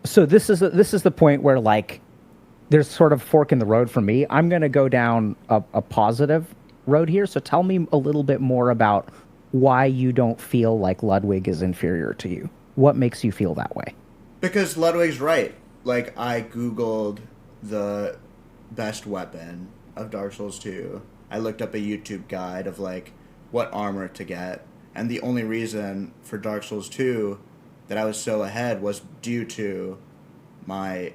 S2: So this is the point where, like, there's sort of fork in the road for me. I'm going to go down a positive road here. So tell me a little bit more about why you don't feel like Ludwig is inferior to you. What makes you feel that way?
S3: Because Ludwig's right. Like, I Googled the best weapon of Dark Souls 2. I looked up a YouTube guide of, like, what armor to get. And the only reason for Dark Souls 2 that I was so ahead was due to my,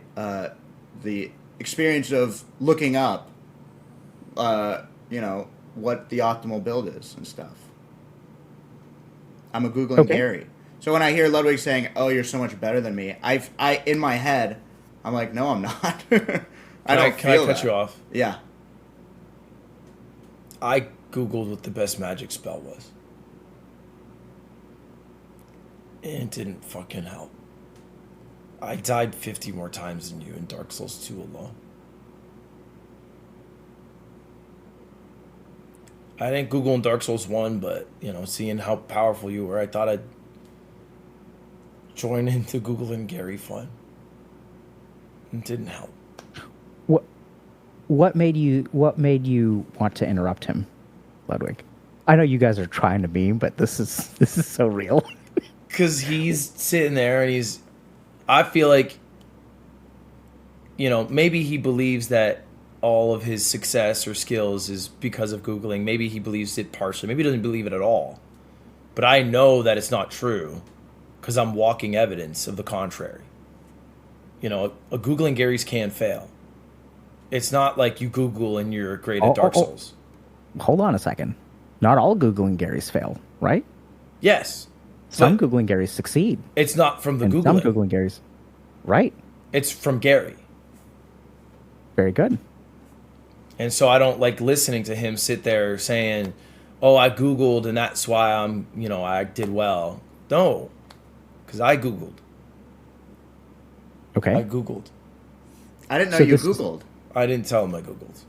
S3: the experience of looking up, you know, what the optimal build is and stuff. I'm a Googling Gary. So when I hear Ludwig saying, "Oh, you're so much better than me," I in my head, I'm like, "No, I'm not." I don't
S1: Can
S3: feel
S1: I cut
S3: that.
S1: you off?
S3: Yeah.
S1: I Googled what the best magic spell was. It didn't fucking help. I died 50 more times than you in Dark Souls 2 alone. I didn't Google in Dark Souls 1, but, you know, seeing how powerful you were, I thought I'd join into Googling Gary fun. It didn't help.
S2: What made you want to interrupt him, Ludwig? I know you guys are trying to be, but this is so real.
S1: Because he's sitting there and I feel like, you know, maybe he believes that all of his success or skills is because of Googling. Maybe he believes it partially. Maybe he doesn't believe it at all. But I know that it's not true because I'm walking evidence of the contrary. You know, a Googling Gary's can fail. It's not like you Google and you're great at Dark Souls.
S2: Hold on a second. Not all Googling Garys fail, right?
S1: Yes.
S2: Some Googling Garys succeed.
S1: It's not from the Googling.
S2: Some Googling Garys, right?
S1: It's from Gary.
S2: Very good.
S1: And so I don't like listening to him sit there saying, oh, I Googled and that's why I did well. No, because I Googled.
S2: Okay.
S1: I Googled.
S3: I didn't know you Googled.
S1: I didn't tell him I Googled.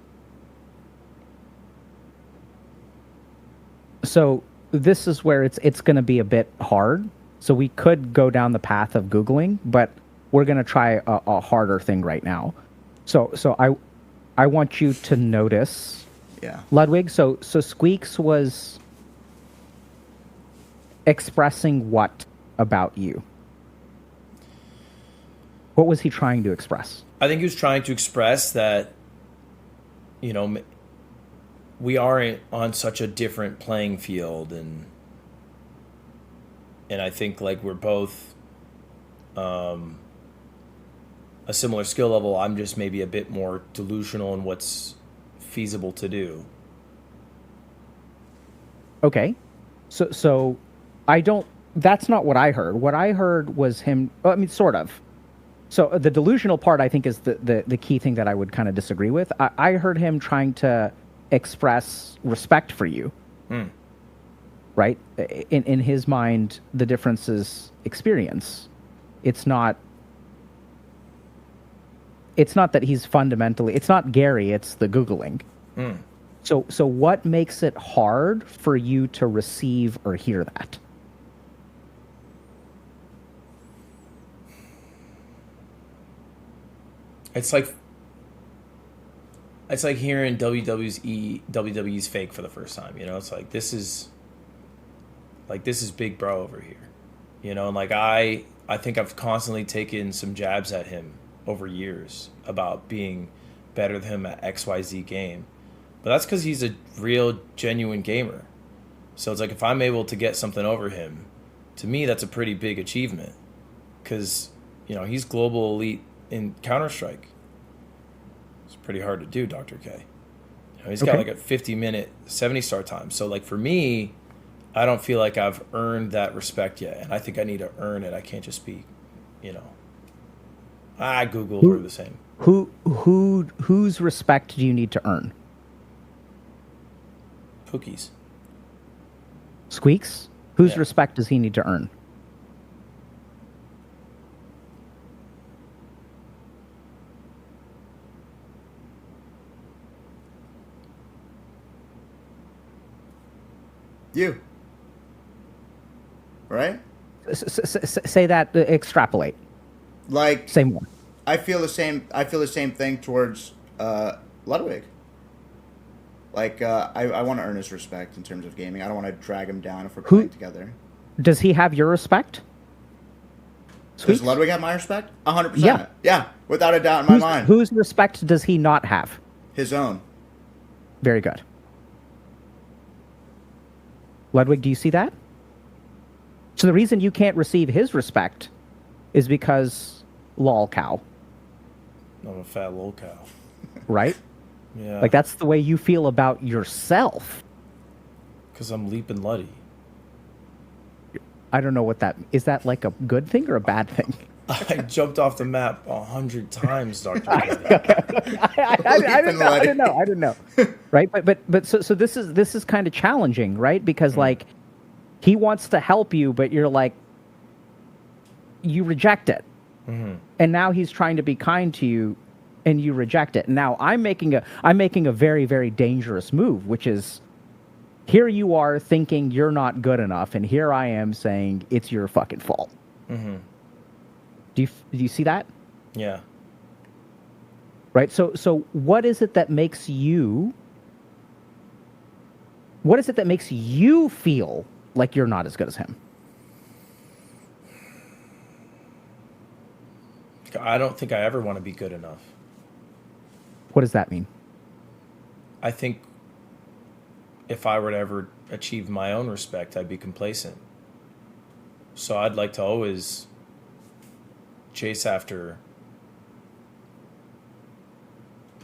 S2: So this is where it's going to be a bit hard. So we could go down the path of Googling, but we're going to try a harder thing right now. So I want you to notice, Ludwig. So Squeex was expressing what about you? What was he trying to express?
S1: I think he was trying to express that, you know, we aren't on such a different playing field, and I think like we're both a similar skill level. I'm just maybe a bit more delusional in what's feasible to do.
S2: Okay. So I don't, that's not what I heard. What I heard was him, I mean, sort of. So the delusional part, I think, is the key thing that I would kind of disagree with. I heard him trying to express respect for you. Right? In his mind, the difference is experience. It's not that he's fundamentally, it's not Gary, it's the Googling. So what makes it hard for you to receive or hear that?
S1: It's like hearing WWE's fake for the first time. You know, it's like this is big bro over here. You know, and like I think I've constantly taken some jabs at him over years about being better than him at XYZ game. But that's because he's a real, genuine gamer. So it's like if I'm able to get something over him, to me that's a pretty big achievement. Because, you know, he's global elite in Counter-Strike. It's pretty hard to do, Dr. K. You know, he's got like a 50-minute 70-star time. So like for me, I don't feel like I've earned that respect yet. And I think I need to earn it. I can't just be, you know, I Googled or the same.
S2: Whose respect do you need to earn?
S1: Cookies.
S2: Squeex? Whose respect does he need to earn?
S3: You. Right?
S2: Say that, extrapolate.
S3: Like,
S2: say more.
S3: I feel the same thing towards Ludwig. Like, I want to earn his respect in terms of gaming. I don't want to drag him down if we're playing together.
S2: Does he have your respect?
S3: Does Ludwig have my respect? 100%. Yeah, without a doubt in my mind.
S2: Whose respect does he not have?
S3: His own.
S2: Very good. Ludwig, do you see that? So the reason you can't receive his respect is because lol cow.
S1: I'm a fat lol cow.
S2: Right?
S1: Yeah.
S2: Like that's the way you feel about yourself.
S1: Because I'm leaping Luddy.
S2: I don't know what that is. That like a good thing or a bad thing?
S1: I jumped off the map 100 times, Dr.
S2: I didn't know. Right? But so this is kind of challenging, right? Because like he wants to help you, but you're like, you reject it. And now he's trying to be kind to you, and you reject it. Now I'm making a very, very dangerous move, which is, here you are thinking you're not good enough, and here I am saying it's your fucking fault. Do you see that?
S1: Yeah.
S2: Right. So what is it that makes you? What is it that makes you feel like you're not as good as him?
S1: I don't think I ever want to be good enough.
S2: What does that mean?
S1: I think if I were to ever achieve my own respect, I'd be complacent. So I'd like to always chase after,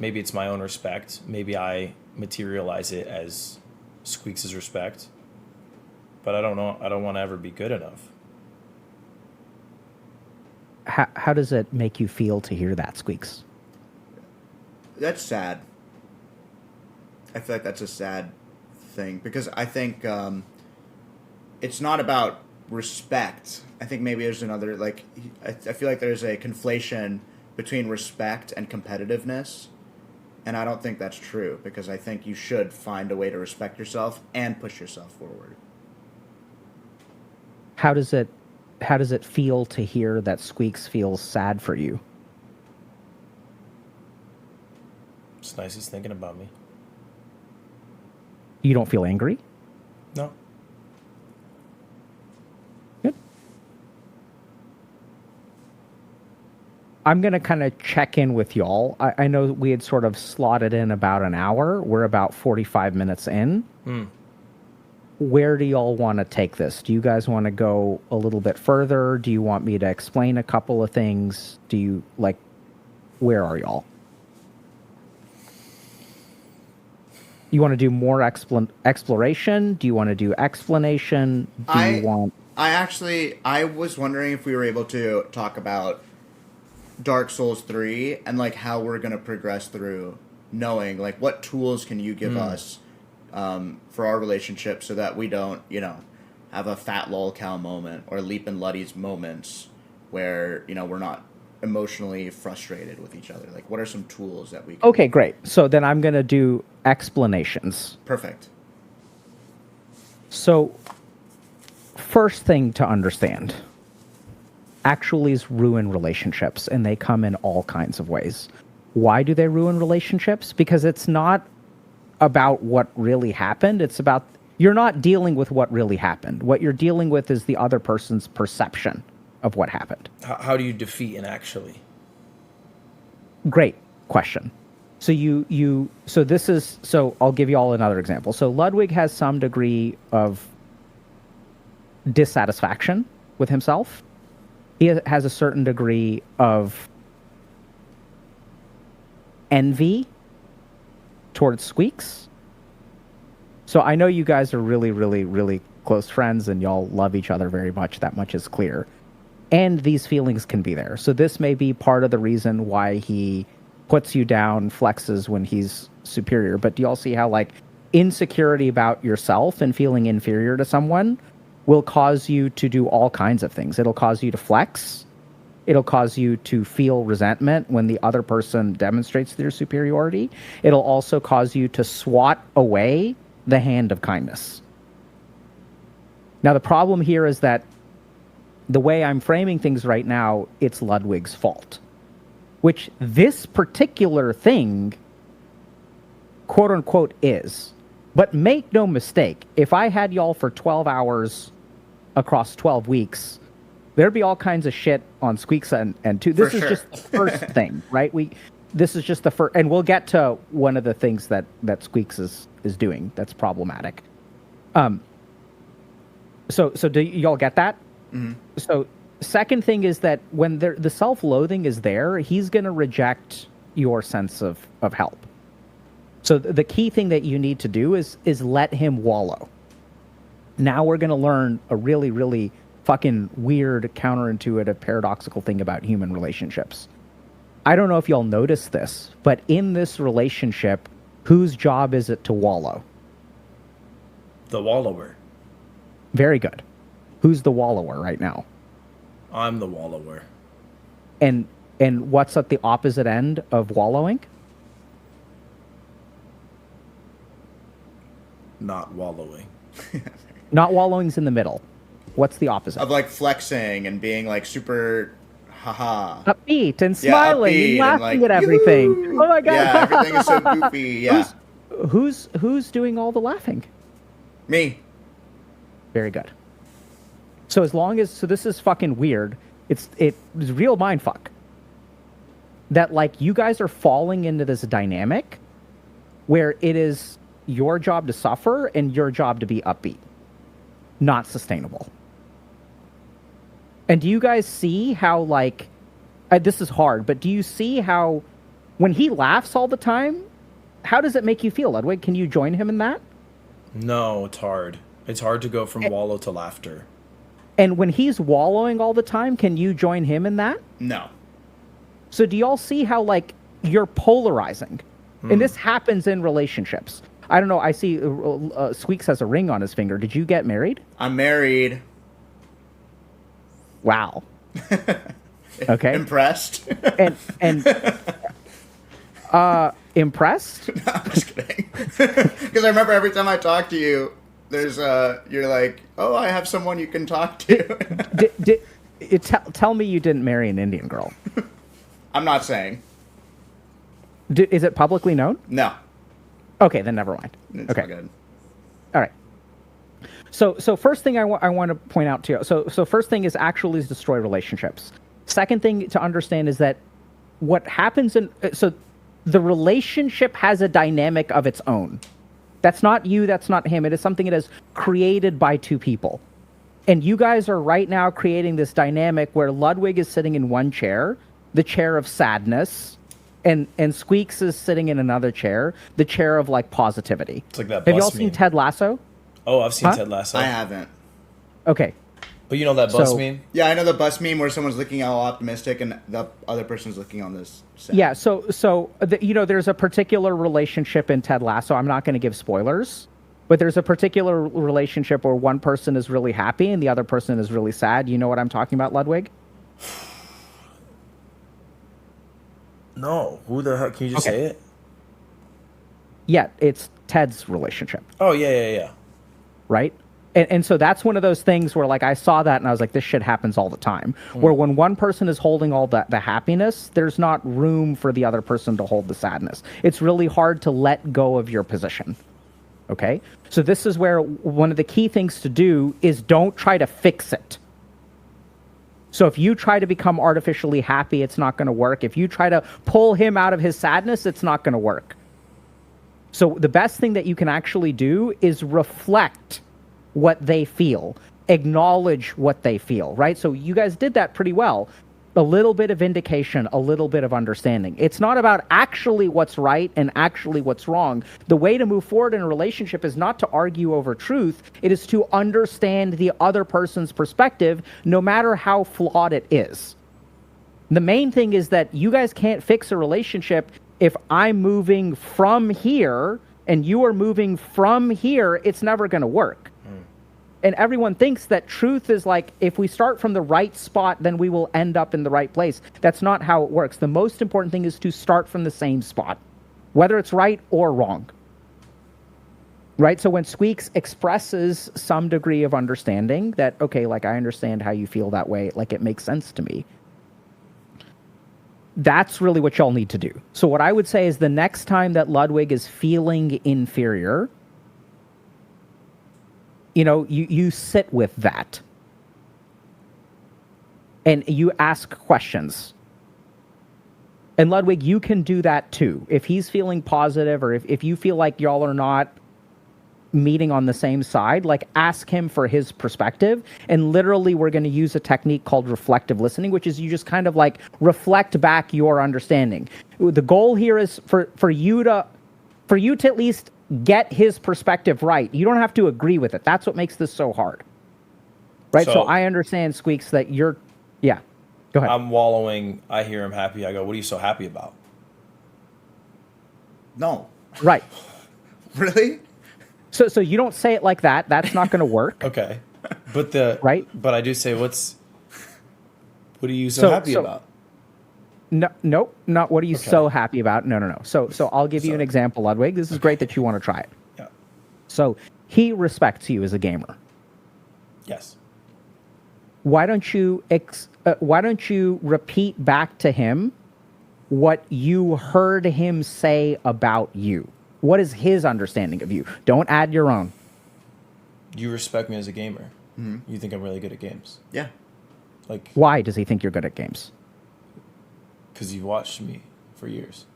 S1: maybe it's my own respect. Maybe I materialize it as Squeex' respect. But I don't know. I don't want to ever be good enough.
S2: How does it make you feel to hear that, Squeex?
S3: That's sad. I feel like that's a sad thing because I think it's not about respect. I think maybe there's another, like, I feel like there's a conflation between respect and competitiveness, and I don't think that's true because I think you should find a way to respect yourself and push yourself forward.
S2: How does it feel to hear that Squeex feels sad for you?
S1: It's nice he's thinking about me.
S2: You don't feel angry?
S1: No.
S2: Good. I'm going to kind of check in with y'all. I know we had sort of slotted in about an hour. We're about 45 minutes in. Where do y'all want to take this? Do you guys want to go a little bit further? Do you want me to explain a couple of things? Do you, like, where are y'all? You want to do more exploration? Do you want to do explanation?
S3: I was wondering if we were able to talk about Dark Souls 3 and, like, how we're going to progress through, knowing, like, what tools can you give us for our relationship so that we don't, have a fat lolcow moment or Leap and Luddy's moments where, we're not emotionally frustrated with each other. Like, what are some tools that we can...
S2: Okay, great. So then I'm going to do explanations.
S3: Perfect.
S2: So, first thing to understand, actuallys ruin relationships, and they come in all kinds of ways. Why do they ruin relationships? Because it's not about what really happened. It's about, you're not dealing with what really happened. What you're dealing with is the other person's perception of what happened.
S1: How do you defeat an actually?
S2: Great question. So so I'll give you all another example. So Ludwig has some degree of dissatisfaction with himself. He has a certain degree of envy towards Squeex. So I know you guys are really, really, really close friends and y'all love each other very much. That much is clear. And these feelings can be there. So this may be part of the reason why he puts you down, flexes when he's superior. But do y'all see how, like, insecurity about yourself and feeling inferior to someone will cause you to do all kinds of things? It'll cause you to flex. It'll cause you to feel resentment when the other person demonstrates their superiority. It'll also cause you to swat away the hand of kindness. Now, the problem here is that the way I'm framing things right now, it's Ludwig's fault. Which this particular thing, quote unquote, is. But make no mistake, if I had y'all for 12 hours across 12 weeks, there'd be all kinds of shit on Squeex and two. This is just the first thing, right? This is just the first, and we'll get to one of the things that Squeex is doing that's problematic. So do y'all get that? Mm-hmm. So second thing is that when the self-loathing is there, he's going to reject your sense of help. So the key thing that you need to do is let him wallow. Now we're going to learn a really, really fucking weird, counterintuitive, paradoxical thing about human relationships. I don't know if y'all noticed this, but in this relationship, whose job is it to wallow?
S1: The wallower.
S2: Very good. Who's the wallower right now?
S1: I'm the wallower.
S2: And what's at the opposite end of wallowing?
S1: Not wallowing.
S2: Not wallowing's in the middle. What's the opposite?
S3: Of like flexing and being like super haha.
S2: Upbeat and smiling
S3: upbeat
S2: and laughing
S3: like,
S2: at everything.
S3: yoo-hoo!
S2: Oh my god.
S3: Yeah, everything is so goofy. Yeah.
S2: Who's doing all the laughing?
S3: Me.
S2: Very good. So this is fucking weird. It's real mindfuck. That like you guys are falling into this dynamic where it is your job to suffer and your job to be upbeat. Not sustainable. And do you guys see how like this is hard, but do you see how when he laughs all the time, how does it make you feel, Ludwig? Can you join him in that?
S1: No, it's hard. It's hard to go from wallow to laughter.
S2: And when he's wallowing all the time, can you join him in that?
S3: No.
S2: So do y'all see how like you're polarizing? And this happens in relationships. I don't know. I see Squeex has a ring on his finger. Did you get married?
S3: I'm married.
S2: Wow. Okay.
S3: Impressed?
S2: And impressed?
S3: No, I'm just kidding. Because I remember every time I talk to you, there's you're like, oh, I have someone you can talk to.
S2: Tell me you didn't marry an Indian girl.
S3: I'm not saying.
S2: Is it publicly known?
S3: No.
S2: Okay, then never mind.
S3: It's
S2: Okay.
S3: not good.
S2: All right. So first thing I want to point out to you. So first thing is actually destroy relationships. Second thing to understand is that what happens so the relationship has a dynamic of its own. That's not you, that's not him. It is something that is created by two people. And you guys are right now creating this dynamic where Ludwig is sitting in one chair, the chair of sadness, and Squeex is sitting in another chair, the chair of like positivity.
S1: It's like that
S2: Have
S1: bus
S2: y'all seen
S1: meme.
S2: Ted Lasso?
S1: Oh, I've seen
S2: Huh?
S1: Ted Lasso.
S3: I haven't.
S2: Okay.
S1: But you know that bus
S2: So-
S1: meme?
S3: Yeah, I know the bus meme where someone's looking all optimistic and the other person's looking on this sad.
S2: Yeah, there's a particular relationship in Ted Lasso. I'm not going to give spoilers, but there's a particular relationship where one person is really happy and the other person is really sad. You know what I'm talking about, Ludwig?
S1: No. Who the heck? Can you just
S2: Okay.
S1: say it?
S2: Yeah, it's Ted's relationship,
S1: Oh, yeah.
S2: right? And so that's one of those things where like I saw that and I was like, this shit happens all the time. Where when one person is holding all the happiness, there's not room for the other person to hold the sadness. It's really hard to let go of your position. Okay? So this is where one of the key things to do is don't try to fix it. So if you try to become artificially happy, it's not going to work. If you try to pull him out of his sadness, it's not going to work. So the best thing that you can actually do is reflect what they feel, acknowledge what they feel, right? So you guys did that pretty well. A little bit of vindication, a little bit of understanding. It's not about actually what's right and actually what's wrong. The way to move forward in a relationship is not to argue over truth. It is to understand the other person's perspective, no matter how flawed it is. The main thing is that you guys can't fix a relationship if I'm moving from here and you are moving from here. It's never going to work. And everyone thinks that truth is like, if we start from the right spot, then we will end up in the right place. That's not how it works. The most important thing is to start from the same spot, whether it's right or wrong. Right? So when Squeex expresses some degree of understanding that, okay, like I understand how you feel that way, like it makes sense to me. That's really what y'all need to do. So what I would say is the next time that Ludwig is feeling inferior, you sit with that. And you ask questions. And Ludwig, you can do that too. If he's feeling positive or if you feel like y'all are not meeting on the same side, like ask him for his perspective. And literally we're going to use a technique called reflective listening, which is you just kind of like reflect back your understanding. The goal here is for you to at least get his perspective right. You don't have to agree with it. That's what makes this so hard. Right? So I understand, Squeex, that you're... Yeah. Go ahead.
S1: I'm wallowing. I hear him happy. I go, what are you so happy about?
S3: No.
S2: Right.
S3: Really?
S2: So you don't say it like that. That's not going to work.
S1: Okay.
S2: Right?
S1: But I do say, what's What are you so happy about?
S2: No, nope, not what are you so happy about? No. So I'll give you an example, Ludwig. This is great that you want to try it.
S1: Yeah.
S2: So he respects you as a gamer.
S1: Yes.
S2: Why don't you repeat back to him what you heard him say about you? What is his understanding of you? Don't add your own.
S1: You respect me as a gamer. Mm-hmm. You think I'm really good at games.
S3: Yeah.
S2: Like, why does he think you're good at games?
S1: Because you've watched me for years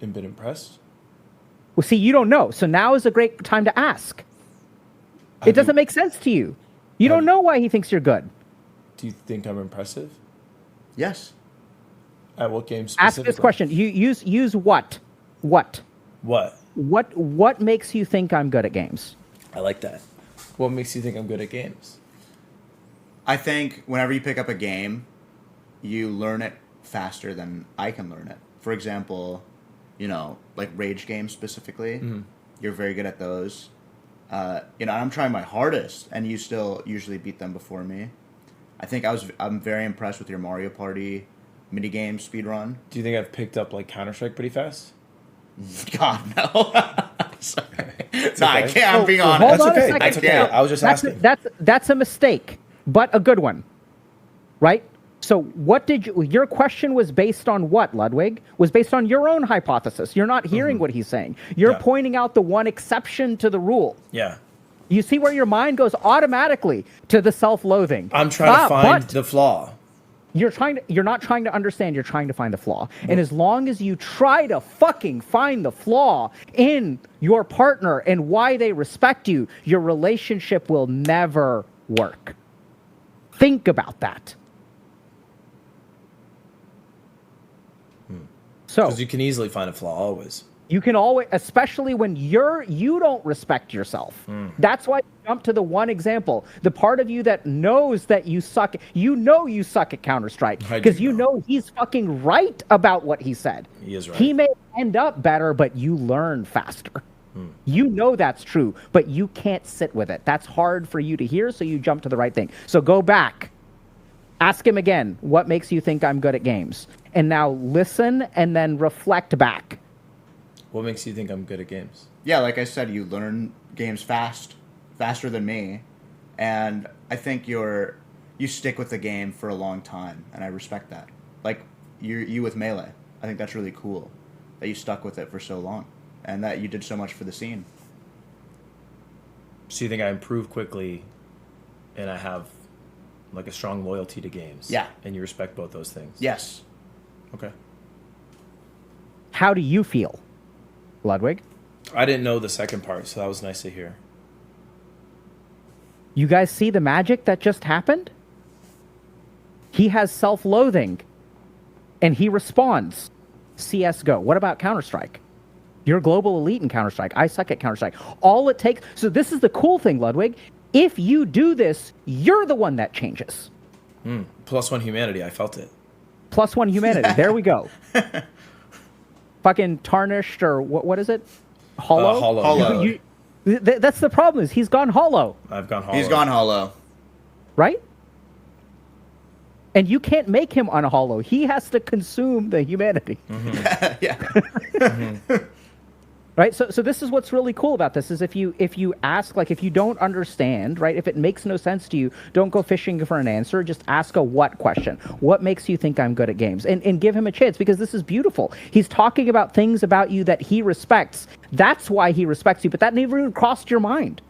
S1: and been impressed.
S2: Well, see, you don't know. So now is a great time to ask. It doesn't make sense to you. You don't know why he thinks you're good.
S1: Do you think I'm impressive?
S3: Yes.
S1: At what game specifically?
S2: Ask this question. You use what? What? What makes you think I'm good at games?
S1: I like that. What makes you think I'm good at games?
S3: I think whenever you pick up a game, you learn it faster than I can learn it. For example, like rage games specifically, you're very good at those. I'm trying my hardest, and you still usually beat them before me. I'm very impressed with your Mario Party minigame speedrun.
S1: Do you think I've picked up like Counter-Strike pretty fast?
S3: God, no. Sorry. No, I can't. I'm being honest.
S2: Hold on
S1: That's okay.
S2: a second.
S1: That's okay. I was just asking.
S2: That's a mistake, but a good one, right? So your question was based on what, Ludwig? Was based on your own hypothesis. You're not hearing what he's saying. You're pointing out the one exception to the rule.
S1: Yeah.
S2: You see where your mind goes automatically to the self-loathing.
S1: I'm trying to find the flaw.
S2: You're not trying to understand, you're trying to find the flaw. And as long as you try to fucking find the flaw in your partner and why they respect you, your relationship will never work. Think about that. So,
S1: because you can easily find a flaw always.
S2: You can always, especially when you don't respect yourself. That's why you jump to the one example. The part of you that knows that you suck at Counter-Strike. Because you know he's fucking right about what he said.
S1: He is right.
S2: He may end up better, but you learn faster. You know that's true, but you can't sit with it. That's hard for you to hear, so you jump to the right thing. So go back. Ask him again, what makes you think I'm good at games? And now listen and then reflect back.
S1: What makes you think I'm good at games?
S3: Yeah, like I said, you learn games faster than me, and I think you stick with the game for a long time, and I respect that. Like you with Melee, I think that's really cool that you stuck with it for so long, and that you did so much for the scene.
S1: So you think I improve quickly, and I have like a strong loyalty to games?
S3: Yeah.
S1: And you respect both those things?
S3: Yes.
S1: Okay.
S2: How do you feel, Ludwig?
S1: I didn't know the second part, so that was nice to hear.
S2: You guys see the magic that just happened? He has self-loathing, and he responds. CSGO. What about Counter-Strike? You're global elite in Counter-Strike. I suck at Counter-Strike. All it takes... So this is the cool thing, Ludwig. If you do this, you're the one that changes.
S1: +1 humanity. I felt it.
S2: +1 humanity. There we go. Fucking tarnished, or what is it? Hollow?
S1: Hollow.
S2: That's the problem, is he's gone hollow.
S1: I've gone hollow.
S3: He's gone hollow.
S2: Right? And you can't make him unhollow. He has to consume the humanity.
S3: Yeah.
S2: Right? So this is what's really cool about this, is if you ask, like, if you don't understand, right, if it makes no sense to you, don't go fishing for an answer. Just ask a what question. What makes you think I'm good at games? And give him a chance, because this is beautiful. He's talking about things about you that he respects. That's why he respects you, but that never even crossed your mind.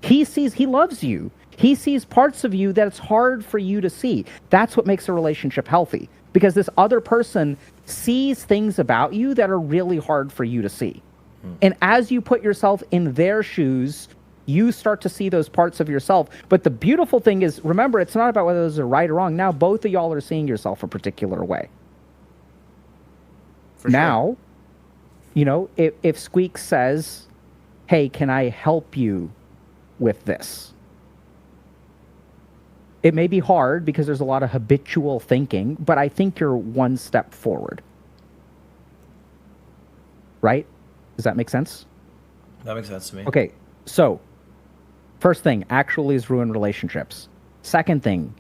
S2: He loves you. He sees parts of you that it's hard for you to see. That's what makes a relationship healthy, because this other person sees things about you that are really hard for you to see. And as you put yourself in their shoes, you start to see those parts of yourself. But the beautiful thing is, remember, it's not about whether those are right or wrong. Now both of y'all are seeing yourself a particular way. For now, sure. If Squeex says, hey, can I help you with this? It may be hard because there's a lot of habitual thinking, but I think you're one step forward. Right? Does that make sense?
S1: That makes sense to me.
S2: Okay, so first thing, actually is ruin relationships. Second thing,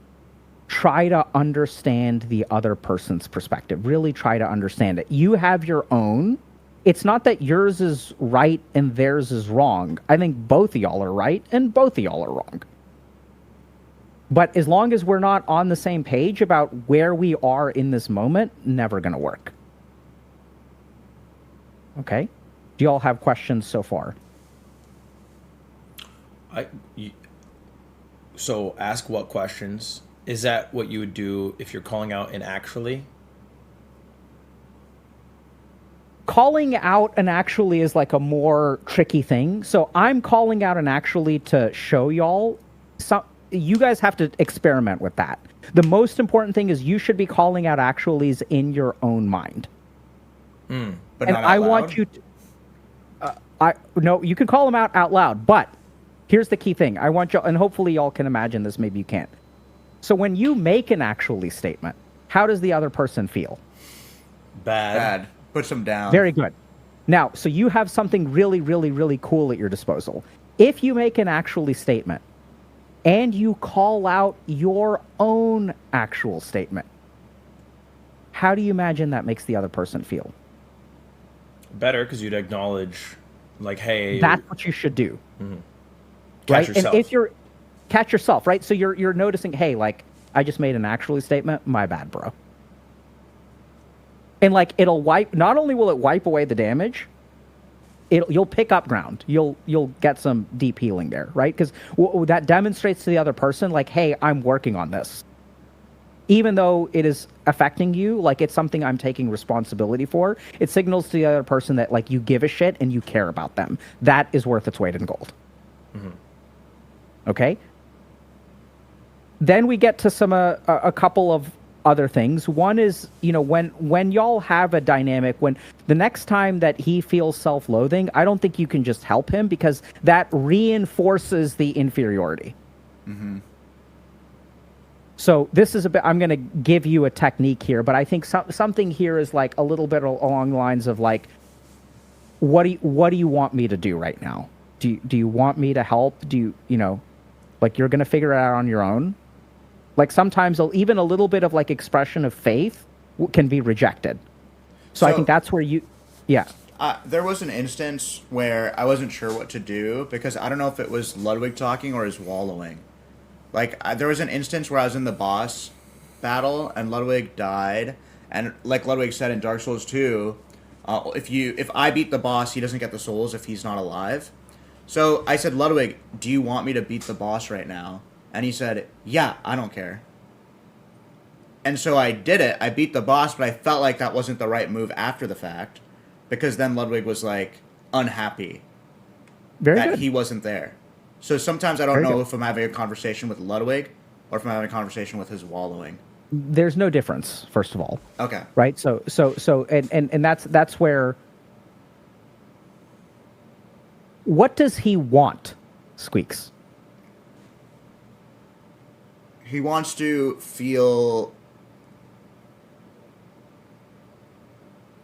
S2: try to understand the other person's perspective. Really try to understand it. You have your own. It's not that yours is right and theirs is wrong. I think both of y'all are right and both of y'all are wrong. But as long as we're not on the same page about where we are in this moment, never going to work. Okay? Do y'all have questions so far?
S1: So ask what questions. Is that what you would do if you're calling out an actually?
S2: Calling out an actually is like a more tricky thing. So I'm calling out an actually to show y'all. You guys have to experiment with that. The most important thing is you should be calling out actuallys in your own mind.
S3: But
S2: and
S3: not out
S2: I
S3: loud?
S2: want you to... no, you can call them out loud, but here's the key thing. I want y'all, and hopefully y'all can imagine this, maybe you can't. So when you make an actually statement, how does the other person feel?
S3: Bad. Puts them down.
S2: Very good. Now, so you have something really, really, really cool at your disposal. If you make an actually statement and you call out your own actual statement, how do you imagine that makes the other person feel?
S1: Better, because you'd acknowledge, like, hey...
S2: That's what you should do.
S1: Mm-hmm.
S2: Right?
S1: Yourself.
S2: And if you're... Catch yourself, right? So you're noticing, hey, like, I just made an actually statement. My bad, bro. And like it'll wipe. Not only will it wipe away the damage, you'll pick up ground. You'll get some deep healing there, right? Because that demonstrates to the other person, like, hey, I'm working on this. Even though it is affecting you, like it's something I'm taking responsibility for. It signals to the other person that like you give a shit and you care about them. That is worth its weight in gold.
S1: Mm-hmm.
S2: Okay. Then we get to a couple of other things. One is, when y'all have a dynamic, when the next time that he feels self-loathing, I don't think you can just help him because that reinforces the inferiority.
S3: Mm-hmm.
S2: So this is I'm going to give you a technique here, but I think something here is like a little bit along the lines of like, what do you want me to do right now? Do you want me to help? Like you're going to figure it out on your own? Like sometimes even a little bit of like expression of faith can be rejected. So I think that's where yeah.
S3: There was an instance where I wasn't sure what to do because I don't know if it was Ludwig talking or his wallowing. Like there was an instance where I was in the boss battle and Ludwig died, and like Ludwig said in Dark Souls 2, if I beat the boss, he doesn't get the souls if he's not alive. So I said, Ludwig, do you want me to beat the boss right now? And he said, yeah, I don't care. And so I did it. I beat the boss, but I felt like that wasn't the right move after the fact. Because then Ludwig was, like, unhappy that he wasn't there. So sometimes I don't know if I'm having a conversation with Ludwig or if I'm having a conversation with his wallowing.
S2: There's no difference, first of all.
S3: Okay.
S2: Right? So and that's where... What does he want, Squeex?
S3: He wants to feel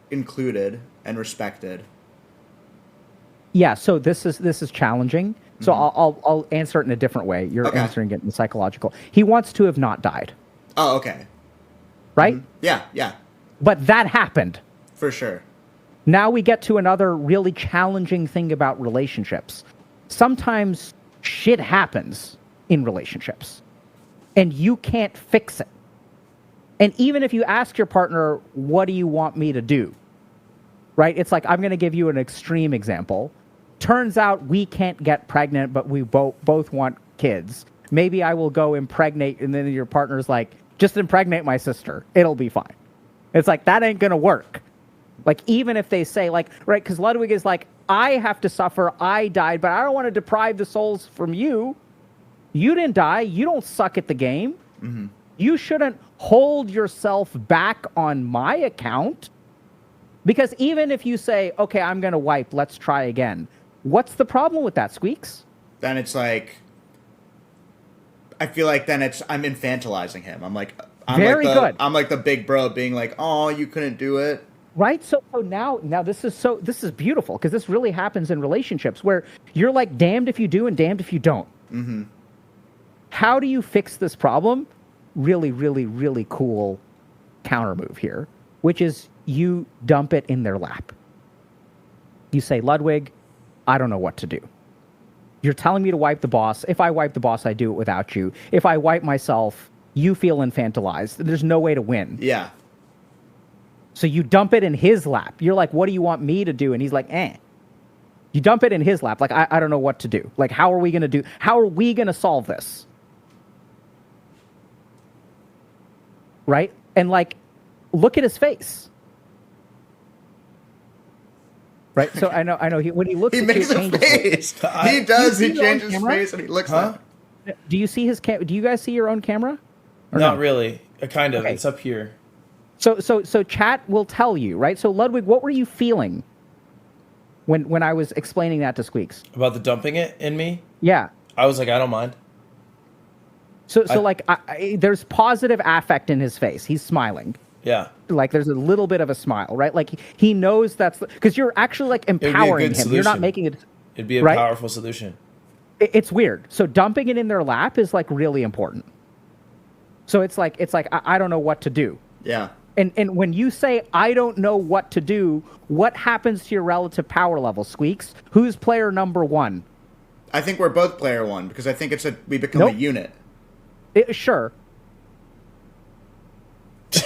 S3: included and respected.
S2: Yeah, so this is challenging. So I'll answer it in a different way. You're answering it in psychological. He wants to have not died.
S3: Oh, okay.
S2: Right?
S3: Mm-hmm. Yeah.
S2: But that happened.
S3: For sure.
S2: Now we get to another really challenging thing about relationships. Sometimes shit happens in relationships, and you can't fix it. And even if you ask your partner, what do you want me to do? Right? It's like, I'm going to give you an extreme example. Turns out we can't get pregnant, but we both want kids. Maybe I will go impregnate, and then your partner's like, just impregnate my sister. It'll be fine. It's like, that ain't going to work. Like, even if they say, like, right, because Ludwig is like, I have to suffer, I died, but I don't want to deprive the souls from you. You didn't die. You don't suck at the game.
S3: Mm-hmm.
S2: You shouldn't hold yourself back on my account. Because even if you say, okay, I'm going to wipe, let's try again. What's the problem with that, Squeex?
S3: Then it's like, I feel like then I'm infantilizing him. I'm good. I'm like the big bro being like, oh, you couldn't do it.
S2: Right? So now this is beautiful because this really happens in relationships where you're like damned if you do and damned if you don't.
S3: Mm-hmm.
S2: How do you fix this problem? really, really, really cool counter move here, which is you dump it in their lap. You say, Ludwig, I don't know what to do. You're telling me to wipe the boss. If I wipe the boss, I do it without you. If I wipe myself, you feel infantilized. There's no way to win.
S3: Yeah.
S2: So you dump it in his lap. You're like, what do you want me to do? And he's like, eh. You dump it in his lap. Like, I don't know what to do. Like, how are we going to solve this? Right? And like, look at his face. Right? So I know when he looks
S3: He
S2: at
S3: makes
S2: you,
S3: a face. He does. He changes his face and he looks up.
S2: Do you see his do you guys see your own camera?
S1: Not really. Kind of.
S2: Okay.
S1: It's up here.
S2: So chat will tell you, right? So Ludwig, what were you feeling when I was explaining that to Squeex?
S1: About the dumping it in me?
S2: Yeah.
S1: I was like, I don't mind.
S2: So there's positive affect in his face. He's smiling.
S1: Yeah.
S2: Like there's a little bit of a smile, right? Like he knows because you're actually like empowering him.
S1: Solution.
S2: You're not making it.
S1: It'd be a
S2: right?
S1: powerful solution.
S2: It's weird. So dumping it in their lap is like really important. So it's like I don't know what to do.
S3: Yeah.
S2: And when you say I don't know what to do, what happens to your relative power level, Squeex? Who's player number one?
S3: I think we're both player one because I think we become a unit.
S2: Sure.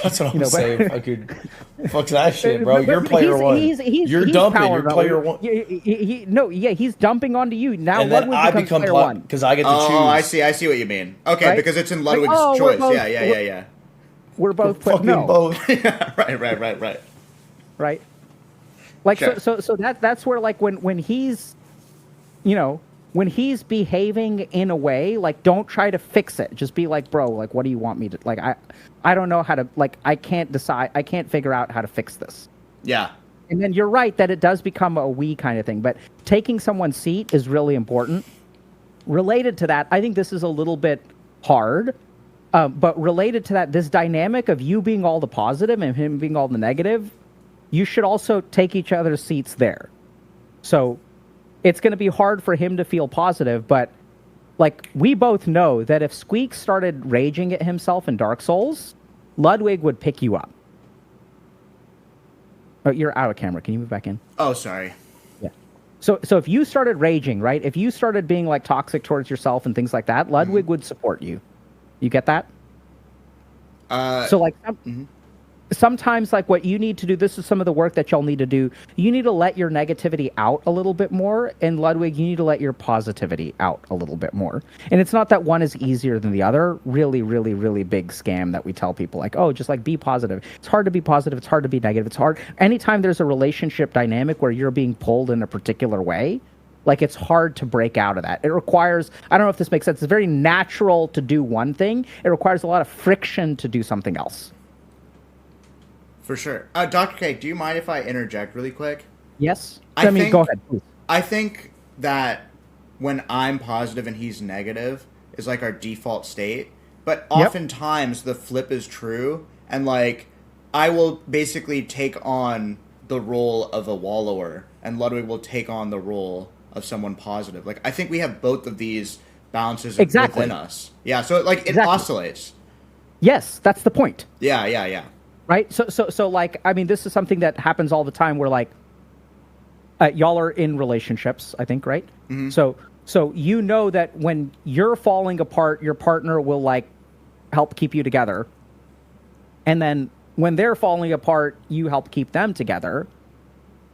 S1: That's what I'm saying. Fuck that shit, bro. You're player one. You're dumping. You're player one.
S2: He's dumping onto you. Now
S1: and then I become player one because I get to choose.
S3: Oh, I see what you mean. Okay, right? Because it's in Ludwig's choice. Yeah.
S2: We're both
S1: both.
S3: Yeah, right.
S2: Right. Like
S3: sure.
S2: so that's where like when he's when he's behaving in a way, like don't try to fix it. Just be like, bro, like what do you want me to like I don't know how to like I can't figure out how to fix this.
S3: Yeah.
S2: And then you're right that it does become a we kind of thing, but taking someone's seat is really important. Related to that, I think this is a little bit hard. But related to that, this dynamic of you being all the positive and him being all the negative, you should also take each other's seats there. So it's going to be hard for him to feel positive, but like we both know that if Squeex started raging at himself in Dark Souls, Ludwig would pick you up. Oh, you're out of camera. Can you move back in?
S3: Oh, sorry.
S2: Yeah. So if you started raging, right? If you started being like toxic towards yourself and things like that, Ludwig would support you. You get that? So like sometimes like what you need to do, this is some of the work that y'all need to do. You need to let your negativity out a little bit more. And Ludwig, you need to let your positivity out a little bit more. And it's not that one is easier than the other. Really, really, really big scam that we tell people like, oh, just like be positive. It's hard to be positive. It's hard to be negative. It's hard. Anytime there's a relationship dynamic where you're being pulled in a particular way, like it's hard to break out of that. It requires, I don't know if this makes sense. It's very natural to do one thing. It requires a lot of friction to do something else.
S3: For sure. Dr. K, do you mind if I interject really quick?
S2: Yes. Go ahead, please.
S3: I think that when I'm positive and he's negative is like our default state. But oftentimes the flip is true. And like, I will basically take on the role of a wallower and Ludwig will take on the role of someone positive. Like, I think we have both of these balances within us. Yeah, so it oscillates.
S2: Yes, that's the point.
S3: Yeah.
S2: Right? So like, I mean, this is something that happens all the time where like, y'all are in relationships, I think, right? Mm-hmm. So you know that when you're falling apart, your partner will like help keep you together. And then when they're falling apart, you help keep them together.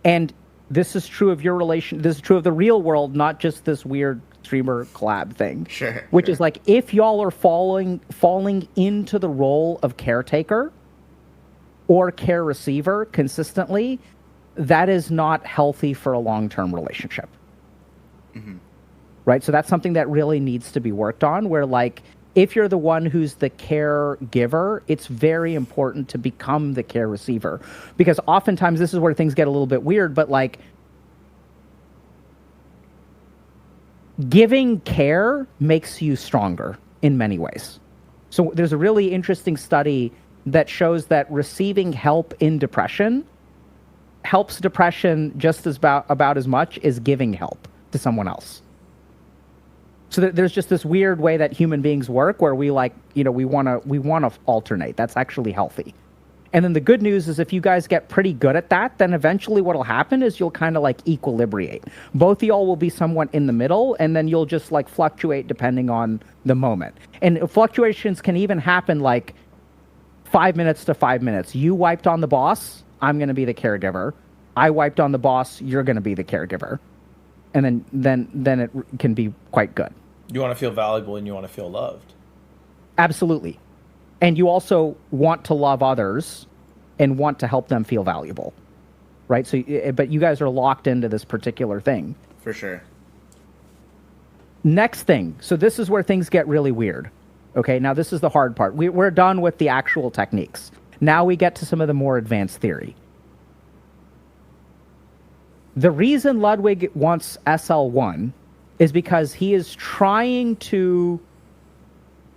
S2: And this is true of your relation. This is true of the real world, not just this weird streamer collab thing.
S3: Sure.
S2: Which is like, if y'all are falling into the role of caretaker or care receiver consistently, that is not healthy for a long-term relationship. Mm-hmm. Right? So that's something that really needs to be worked on, where like, if you're the one who's the caregiver, it's very important to become the care receiver. Because oftentimes this is where things get a little bit weird, but like, giving care makes you stronger in many ways. So there's a really interesting study that shows that receiving help in depression helps depression just about as much as giving help to someone else. So there's just this weird way that human beings work where we like, you know, we want to alternate. That's actually healthy. And then the good news is if you guys get pretty good at that, then eventually what'll happen is you'll kind of like equilibrate. Both of y'all will be somewhat in the middle, and then you'll just like fluctuate depending on the moment. And fluctuations can even happen like 5 minutes to 5 minutes. You wiped on the boss, I'm going to be the caregiver. I wiped on the boss, you're going to be the caregiver. And then it can be quite good.
S1: You want to feel valuable and you want to feel loved.
S2: Absolutely. And you also want to love others and want to help them feel valuable, right? So, but you guys are locked into this particular thing.
S3: For sure.
S2: Next thing. So this is where things get really weird. Okay, now this is the hard part. We're done with the actual techniques. Now we get to some of the more advanced theory. The reason Ludwig wants SL1 is because he is trying to...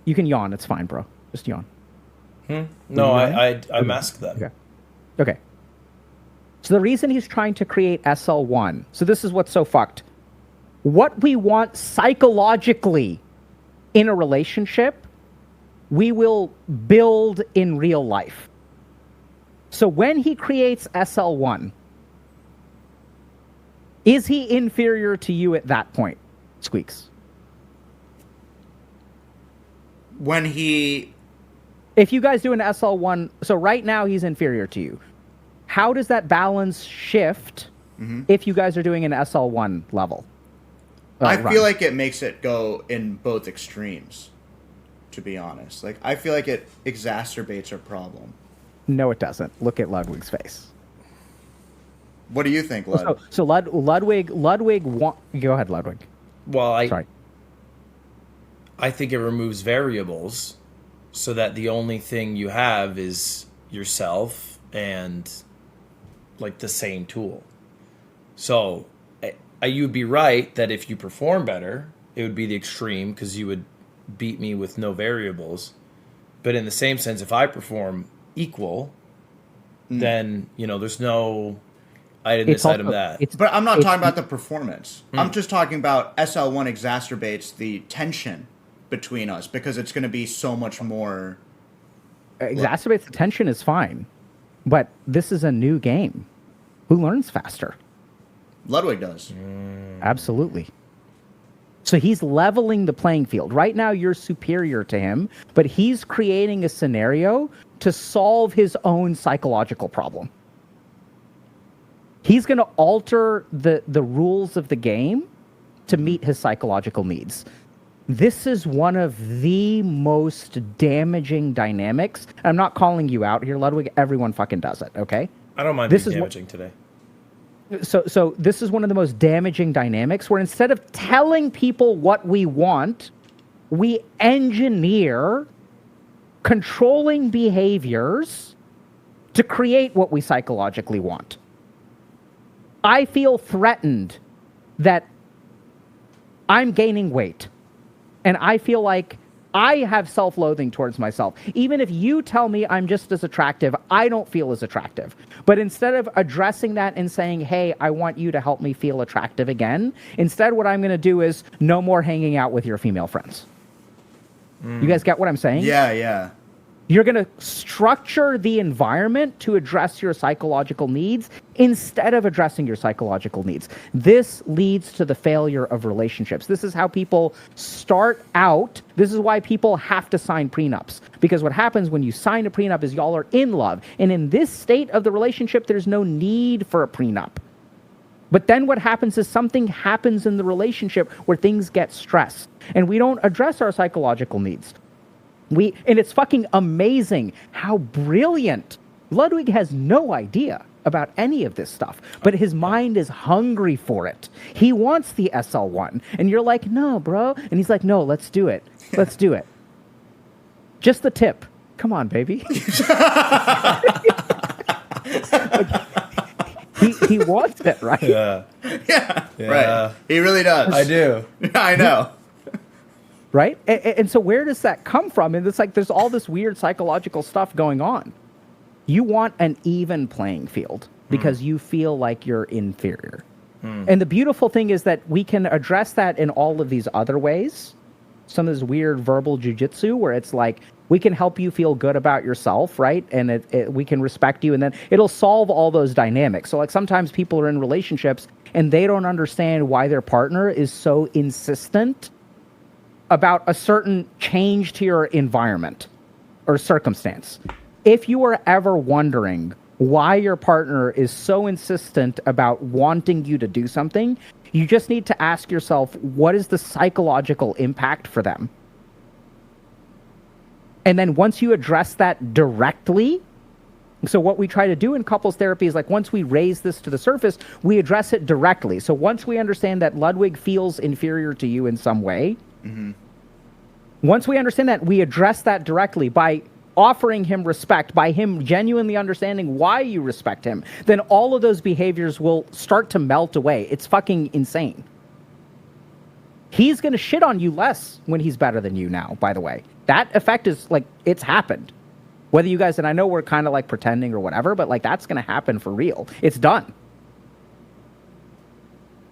S2: You can yawn, it's fine, bro. Just yawn.
S1: No, I masked that.
S2: Okay. So the reason he's trying to create SL1, so this is what's so fucked. What we want psychologically in a relationship, we will build in real life. So when he creates SL1, is he inferior to you at that point, Squeex?
S3: When he...
S2: If you guys do an SL1, so right now he's inferior to you. How does that balance shift if you guys are doing an SL1 level?
S3: I feel like it makes it go in both extremes, to be honest. Like, I feel like it exacerbates our problem.
S2: No, it doesn't. Look at Ludwig's face.
S3: What do you think, Lud?
S2: So Ludwig, go ahead, Ludwig.
S1: Well,
S2: Sorry.
S1: I think it removes variables so that the only thing you have is yourself and like the same tool. So you'd be right that if you perform better, it would be the extreme because you would beat me with no variables. But in the same sense, if I perform equal, then, you know, there's no item this, item that.
S3: But I'm not talking about the performance. I'm just talking about SL1 exacerbates the tension between us because it's going to be so much more...
S2: Exacerbates the tension is fine. But this is a new game. Who learns faster?
S3: Ludwig does.
S2: Absolutely. So he's leveling the playing field. Right now, you're superior to him, but he's creating a scenario to solve his own psychological problem. He's going to alter the rules of the game to meet his psychological needs. This is one of the most damaging dynamics. I'm not calling you out here, Ludwig. Everyone fucking does it, okay?
S1: I don't mind being damaging today.
S2: So this is one of the most damaging dynamics where instead of telling people what we want, we engineer controlling behaviors to create what we psychologically want. I feel threatened that I'm gaining weight, and I feel like I have self-loathing towards myself. Even if you tell me I'm just as attractive, I don't feel as attractive. But instead of addressing that and saying, hey, I want you to help me feel attractive again, instead what I'm going to do is no more hanging out with your female friends. You guys get what I'm saying?
S3: Yeah.
S2: You're going to structure the environment to address your psychological needs instead of addressing your psychological needs. This leads to the failure of relationships. This is how people start out. This is why people have to sign prenups. Because what happens when you sign a prenup is y'all are in love. And in this state of the relationship, there's no need for a prenup. But then what happens is something happens in the relationship where things get stressed. And we don't address our psychological needs. And it's fucking amazing how brilliant. Ludwig has no idea about any of this stuff, but his mind is hungry for it. He wants the SL1. And you're like, no, bro. And he's like, no, let's do it. Let's do it. Just the tip. Come on, baby. He wants it, right?
S3: Yeah, right. He really does.
S1: I do.
S3: I know.
S2: Right? And so where does that come from? And it's like there's all this weird psychological stuff going on. You want an even playing field because you feel like you're inferior. And the beautiful thing is that we can address that in all of these other ways. Some of this weird verbal jujitsu where it's like, we can help you feel good about yourself, right? And we can respect you, and then it'll solve all those dynamics. So like sometimes people are in relationships and they don't understand why their partner is so insistent about a certain change to your environment or circumstance. If you are ever wondering why your partner is so insistent about wanting you to do something, you just need to ask yourself, what is the psychological impact for them? And then once you address that directly, so what we try to do in couples therapy is like once we raise this to the surface, we address it directly. So once we understand that Ludwig feels inferior to you in some way, once we understand that, we address that directly by offering him respect, by him genuinely understanding why you respect him, then all of those behaviors will start to melt away. It's fucking insane. He's going to shit on you less when he's better than you now, by the way. That effect is like, it's happened. Whether you guys, and I know we're kind of like pretending or whatever, but like that's going to happen for real. It's done.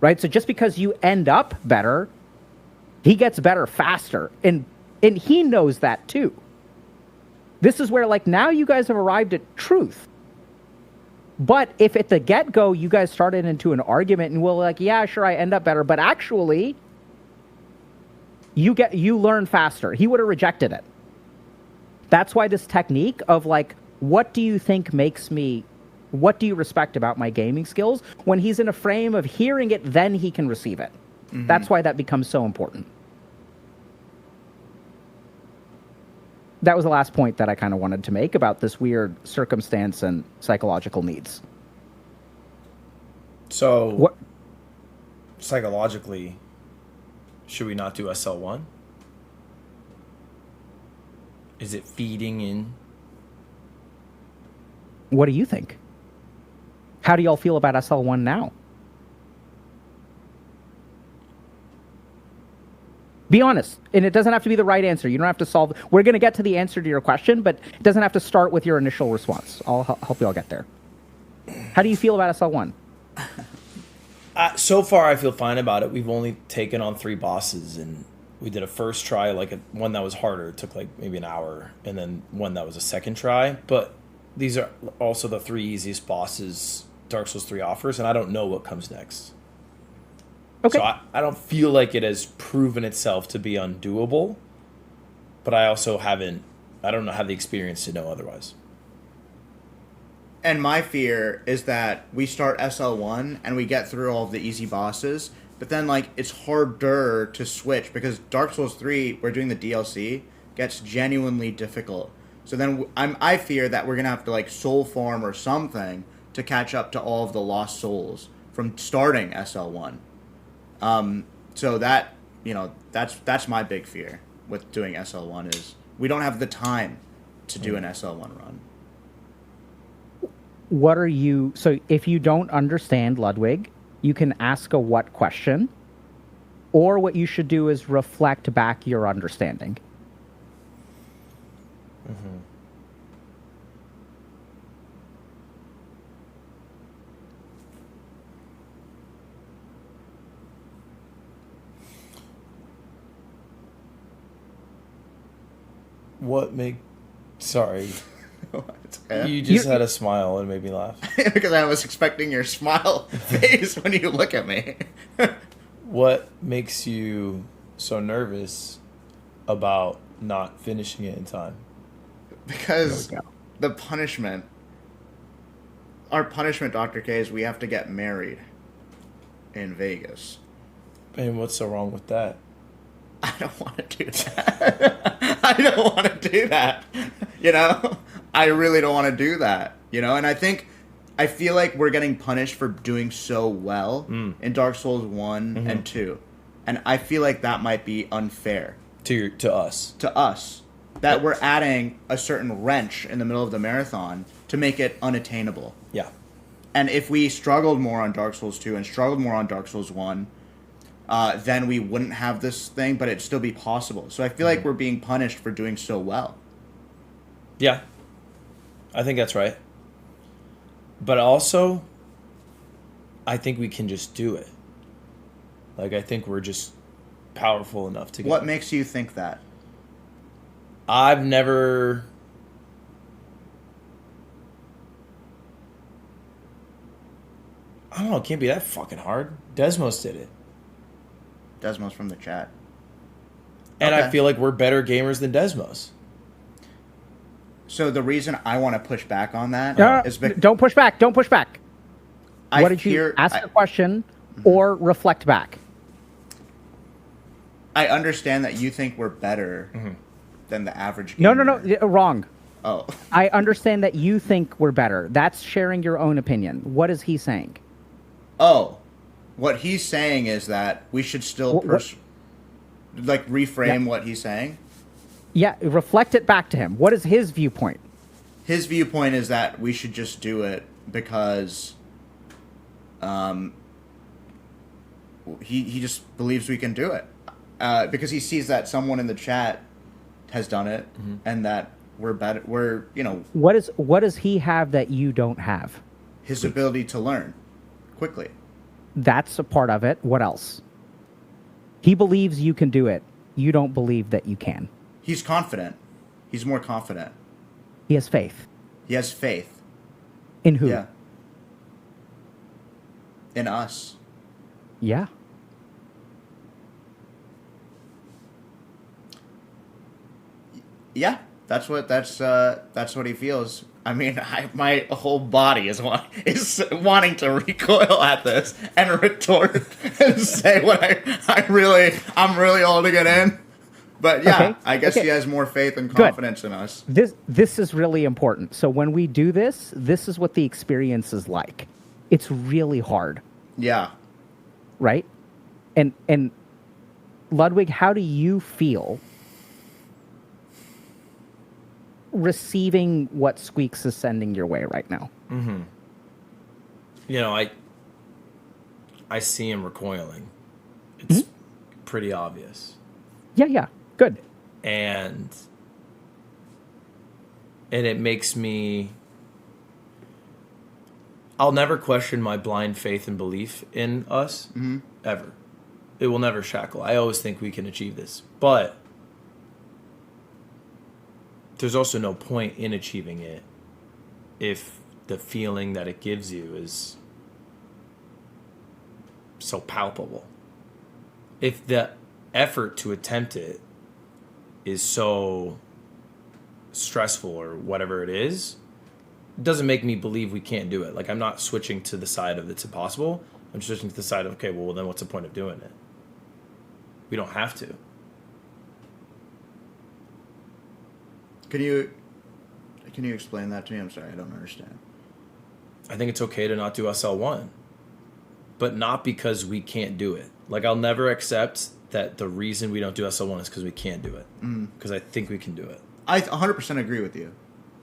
S2: Right? So just because you end up better, he gets better faster. And he knows that too. This is where, like, now you guys have arrived at truth. But if at the get-go you guys started into an argument and well, like, yeah, sure, I end up better, but actually, you learn faster. He would have rejected it. That's why this technique of, like, what do you respect about my gaming skills? When he's in a frame of hearing it, then he can receive it. That's why that becomes so important. That was the last point that I kind of wanted to make about this weird circumstance and psychological needs.
S1: So,
S2: what
S1: psychologically, should we not do SL1? Is it feeding in?
S2: What do you think? How do y'all feel about SL1 now? Be honest, and it doesn't have to be the right answer. You don't have to solve. We're going to get to the answer to your question, but it doesn't have to start with your initial response. I'll help you all get there. How do you feel about SL1?
S1: So far, I feel fine about it. We've only taken on 3 bosses, and we did a first try, like one that was harder. It took like maybe an hour, and then one that was a second try. But these are also the 3 easiest bosses Dark Souls 3 offers, and I don't know what comes next.
S2: Okay.
S1: So I don't feel like it has proven itself to be undoable, but I also have the experience to know otherwise.
S3: And my fear is that we start SL1 and we get through all of the easy bosses, but then like it's harder to switch because Dark Souls 3, we're doing the DLC, gets genuinely difficult. So then I fear that we're going to have to like soul farm or something to catch up to all of the lost souls from starting SL1. So that, that's my big fear with doing SL1 is we don't have the time to do an SL1 run.
S2: So if you don't understand Ludwig, you can ask a what question, or what you should do is reflect back your understanding.
S1: Sorry. You just had a smile and made me laugh.
S3: Because I was expecting your smile face when you look at me.
S1: What makes you so nervous about not finishing it in time?
S3: Because the punishment, our punishment, Dr. K, is we have to get married in Vegas.
S1: And what's so wrong with that?
S3: I don't want to do that. I don't want to do that. I really don't want to do that. And I feel like we're getting punished for doing so well in Dark Souls 1 and 2. And I feel like that might be unfair.
S1: To us.
S3: To us. That we're adding a certain wrench in the middle of the marathon to make it unattainable.
S1: Yeah.
S3: And if we struggled more on Dark Souls 2 and struggled more on Dark Souls 1, then we wouldn't have this thing, but it'd still be possible. So I feel like we're being punished for doing so well.
S1: Yeah. I think that's right. But also, I think we can just do it. Like, I think we're just powerful enough to get
S3: What
S1: it.
S3: makes you think that?
S1: I've never... I don't know, it can't be that fucking hard. Desmos did it.
S3: Desmos from the chat.
S1: And
S3: Okay.
S1: I feel like we're better gamers than Desmos.
S3: So the reason I want to push back on that is because
S2: Don't push back. Don't push back.
S3: I
S2: What did you ask a question or reflect back?
S3: I understand that you think we're better than the average
S2: No,
S3: gamer.
S2: no, no. Wrong.
S3: Oh.
S2: I understand that you think we're better. That's sharing your own opinion. What is he saying?
S3: Oh. What he's saying is that we should still reframe what he's saying.
S2: Yeah, reflect it back to him. What is his viewpoint?
S3: His viewpoint is that we should just do it because he just believes we can do it. Because he sees that someone in the chat has done it and that we're better. We're,
S2: What does he have that you don't have?
S3: his ability to learn quickly.
S2: That's a part of it. What else? He believes you can do it. You don't believe that you can.
S3: He's confident. He's more confident.
S2: He has faith.
S3: He has faith.
S2: In who?
S3: Yeah. In us.
S2: Yeah.
S3: Yeah, that's what he feels. I mean, my whole body is wanting to recoil at this and retort and say what I'm really holding it in. But yeah,
S2: Okay,
S3: I guess
S2: okay.
S3: he has more faith and confidence in us.
S2: This is really important. So when we do this, this is what the experience is like. It's really hard,
S3: Yeah.
S2: right? And Ludwig, how do you feel receiving what Squeex is sending your way right now?
S1: You know, I see him recoiling. It's pretty obvious.
S2: Yeah. Good.
S1: And it makes me... I'll never question my blind faith and belief in us, ever. It will never shackle. I always think we can achieve this. But there's also no point in achieving it if the feeling that it gives you is so palpable. If the effort to attempt it is so stressful or whatever it doesn't make me believe we can't do it. Like, I'm not switching to the side of it's impossible. I'm switching to the side of, okay, well, then what's the point of doing it? We don't have to.
S3: Can you explain that to me? I'm sorry, I don't understand.
S1: I think it's okay to not do SL1, but not because we can't do it. Like, I'll never accept that the reason we don't do SL1 is because we can't do it. Because I think we can do it.
S3: I 100% agree with you.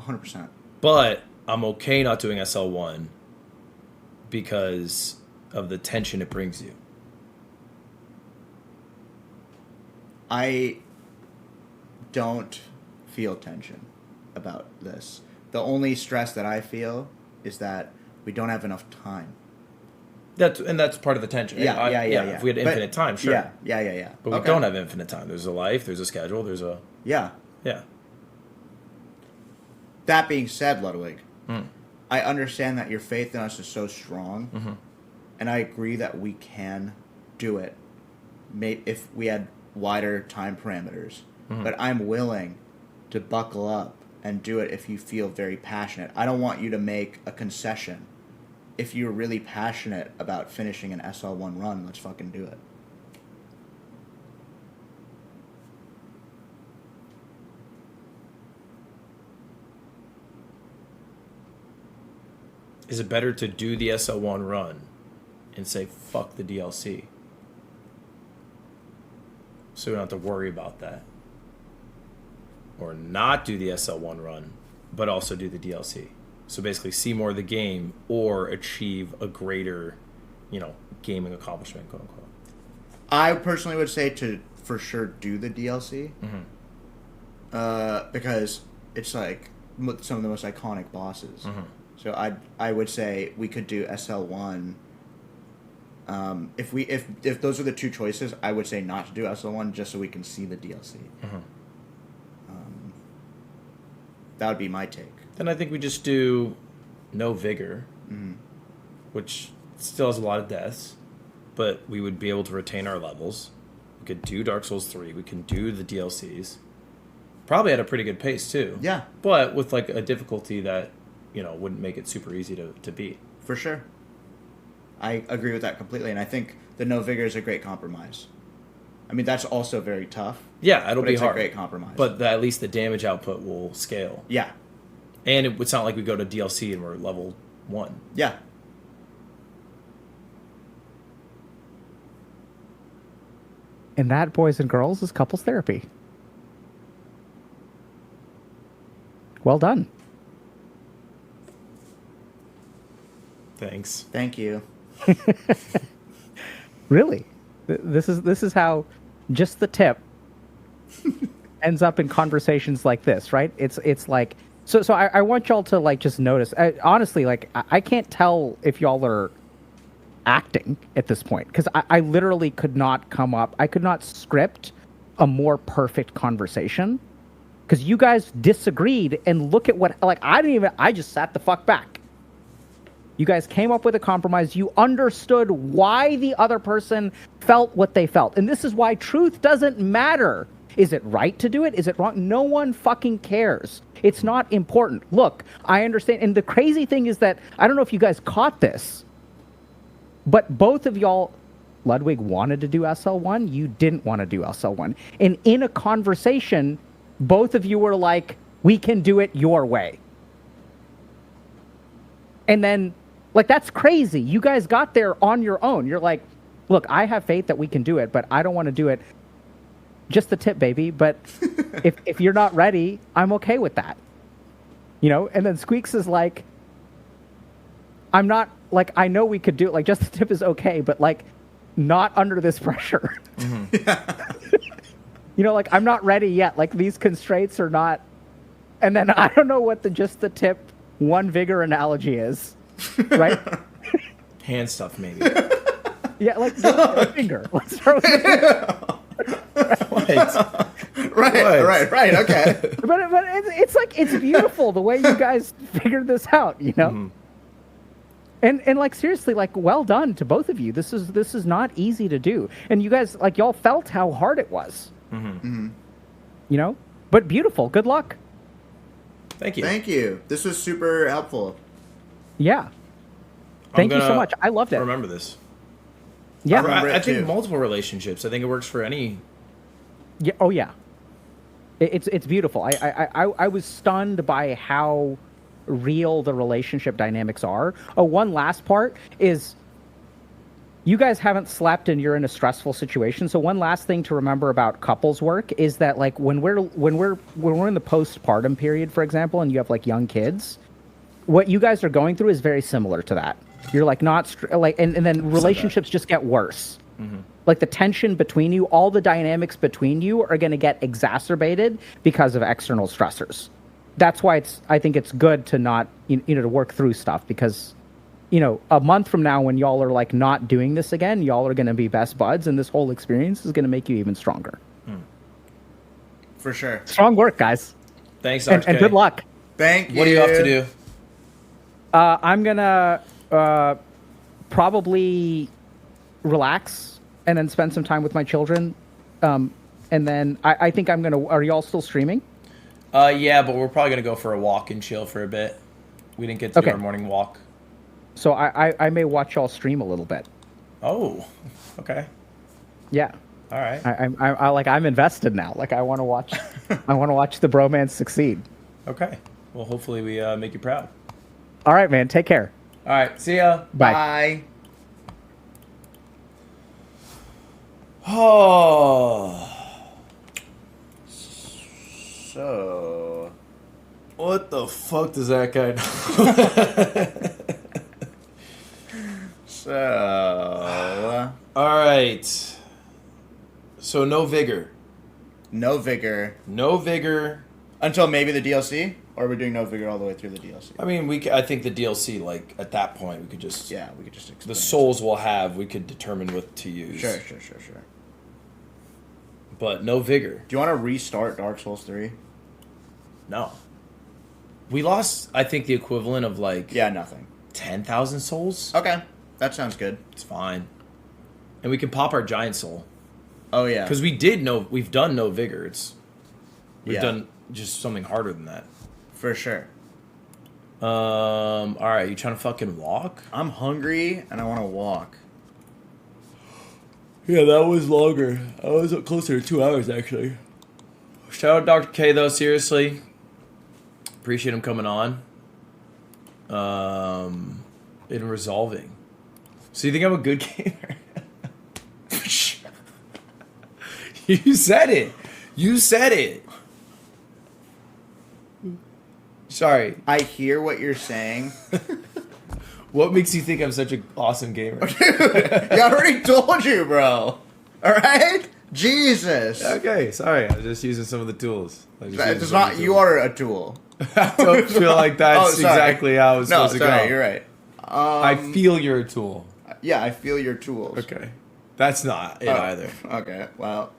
S3: 100%.
S1: But I'm okay not doing SL1 because of the tension it brings you.
S3: I don't feel tension about this. The only stress that I feel is that we don't have enough time.
S1: That's part of the tension.
S3: Yeah.
S1: If we had infinite time, sure.
S3: Yeah.
S1: But we don't have infinite time. There's a life, there's a schedule, there's a...
S3: Yeah.
S1: Yeah.
S3: That being said, Ludwig, I understand that your faith in us is so strong, and I agree that we can do it if we had wider time parameters. But I'm willing to buckle up and do it if you feel very passionate. I don't want you to make a concession. If you're really passionate about finishing an SL1 run, let's fucking do it.
S1: Is it better to do the SL1 run and say, fuck the DLC? So we don't have to worry about that. Or not do the SL1 run, but also do the DLC. So basically see more of the game or achieve a greater, gaming accomplishment, quote unquote.
S3: I personally would say to for sure do the DLC. Because it's like some of the most iconic bosses. So I would say we could do SL1 If those are the two choices, I would say not to do SL1 just so we can see the DLC. That would be my take.
S1: Then I think we just do no vigor, which still has a lot of deaths, but we would be able to retain our levels. We could do Dark Souls 3. We can do the DLCs. Probably at a pretty good pace, too.
S3: Yeah.
S1: But with, like, a difficulty that, wouldn't make it super easy to beat.
S3: For sure. I agree with that completely, and I think the no vigor is a great compromise. I mean, that's also very tough.
S1: Yeah, it'll be hard.
S3: It's a great compromise.
S1: But at least the damage output will scale.
S3: Yeah.
S1: And it's not like we go to DLC and we're level 1.
S3: Yeah.
S2: And that, boys and girls, is couples therapy. Well done.
S1: Thanks.
S3: Thank you.
S2: Really? This is how just the tip ends up in conversations like this, right? It's like so I want y'all to like just notice. Honestly, like I can't tell if y'all are acting at this point because I literally could not script a more perfect conversation because you guys disagreed and look at what I just sat the fuck back. You guys came up with a compromise. You understood why the other person felt what they felt. And this is why truth doesn't matter. Is it right to do it? Is it wrong? No one fucking cares. It's not important. Look, I understand. And the crazy thing is that, I don't know if you guys caught this, but both of y'all, Ludwig wanted to do SL1. You didn't want to do SL1. And in a conversation, both of you were like, we can do it your way. And then, like, that's crazy. You guys got there on your own. You're like, look, I have faith that we can do it, but I don't want to do it. Just the tip, baby. But if you're not ready, I'm okay with that. And then Squeex is like, I'm not, like, I know we could do it. Like, just the tip is okay, but, like, not under this pressure. Like, I'm not ready yet. Like, these constraints are not. And then I don't know what the just the tip one vigor analogy is. Right?
S1: Hand stuff, maybe.
S2: Yeah, like a finger. Let's start with the
S3: Right. Okay.
S2: But it's like it's beautiful the way you guys figured this out, And like seriously, like well done to both of you. This is not easy to do, and you guys like y'all felt how hard it was. But beautiful. Good luck.
S1: Thank you.
S3: Thank you. This was super helpful.
S2: Yeah. Thank you so much. I loved it.
S1: Remember this.
S2: Yeah.
S1: I think multiple relationships. I think it works for any.
S2: Yeah. Oh yeah. It's beautiful. I was stunned by how real the relationship dynamics are. Oh, one last part is you guys haven't slept and you're in a stressful situation. So one last thing to remember about couples work is that like when we're in the postpartum period, for example, and you have like young kids, what you guys are going through is very similar to that. You're like not and then relationships just get worse. Like the tension between you, all the dynamics between you are going to get exacerbated because of external stressors. That's why I think it's good to not, to work through stuff because, a month from now when y'all are like not doing this again, y'all are going to be best buds and this whole experience is going to make you even stronger.
S3: For sure.
S2: Strong work, guys.
S1: Thanks,
S2: and good luck.
S3: Thank you.
S1: What do you have to do?
S2: I'm going to probably relax and then spend some time with my children. And then I think I'm going to... Are y'all still streaming?
S1: Yeah, but we're probably going to go for a walk and chill for a bit. We didn't get to do our morning walk.
S2: So I may watch y'all stream a little bit.
S1: Oh, okay.
S2: Yeah.
S1: All right.
S2: I'm invested now. Like I want to watch the bromance succeed.
S1: Okay. Well, hopefully we make you proud.
S2: All right, man. Take care.
S1: All right. See ya.
S2: Bye.
S1: Oh.
S3: So,
S1: what the fuck does that guy know?
S3: So,
S1: all right. So no vigor.
S3: No vigor.
S1: No vigor.
S3: Until maybe the DLC? Or are we doing no vigor all the way through the DLC?
S1: I mean, I think the DLC, like, at that point, we could just...
S3: Yeah, we could just expand.
S1: The souls we'll have, we could determine what to use.
S3: Sure.
S1: But no vigor.
S3: Do you want to restart Dark Souls 3?
S1: No. We lost, I think, the equivalent of, like...
S3: Yeah, nothing.
S1: 10,000 souls?
S3: Okay, that sounds good.
S1: It's fine. And we can pop our giant soul.
S3: Oh, yeah.
S1: Because we've done no vigor. We've done just something harder than that.
S3: For sure.
S1: Alright, you trying to fucking walk?
S3: I'm hungry, and I want to walk.
S1: Yeah, that was longer. I was closer to 2 hours, actually. Shout out Dr. K, though, seriously. Appreciate him coming on. In resolving. So you think I'm a good gamer? You said it. You said it. Sorry.
S3: I hear what you're saying.
S1: What makes you think I'm such an awesome gamer?
S3: I already told you, bro. All right? Jesus.
S1: Okay, sorry. I was just using some of the tools.
S3: It's not. You are a tool.
S1: I don't feel like that's exactly how it's supposed to go.
S3: No, sorry, you're right.
S1: I feel you're a tool.
S3: Yeah, I feel your tools.
S1: Okay. That's not it either.
S3: Okay, well...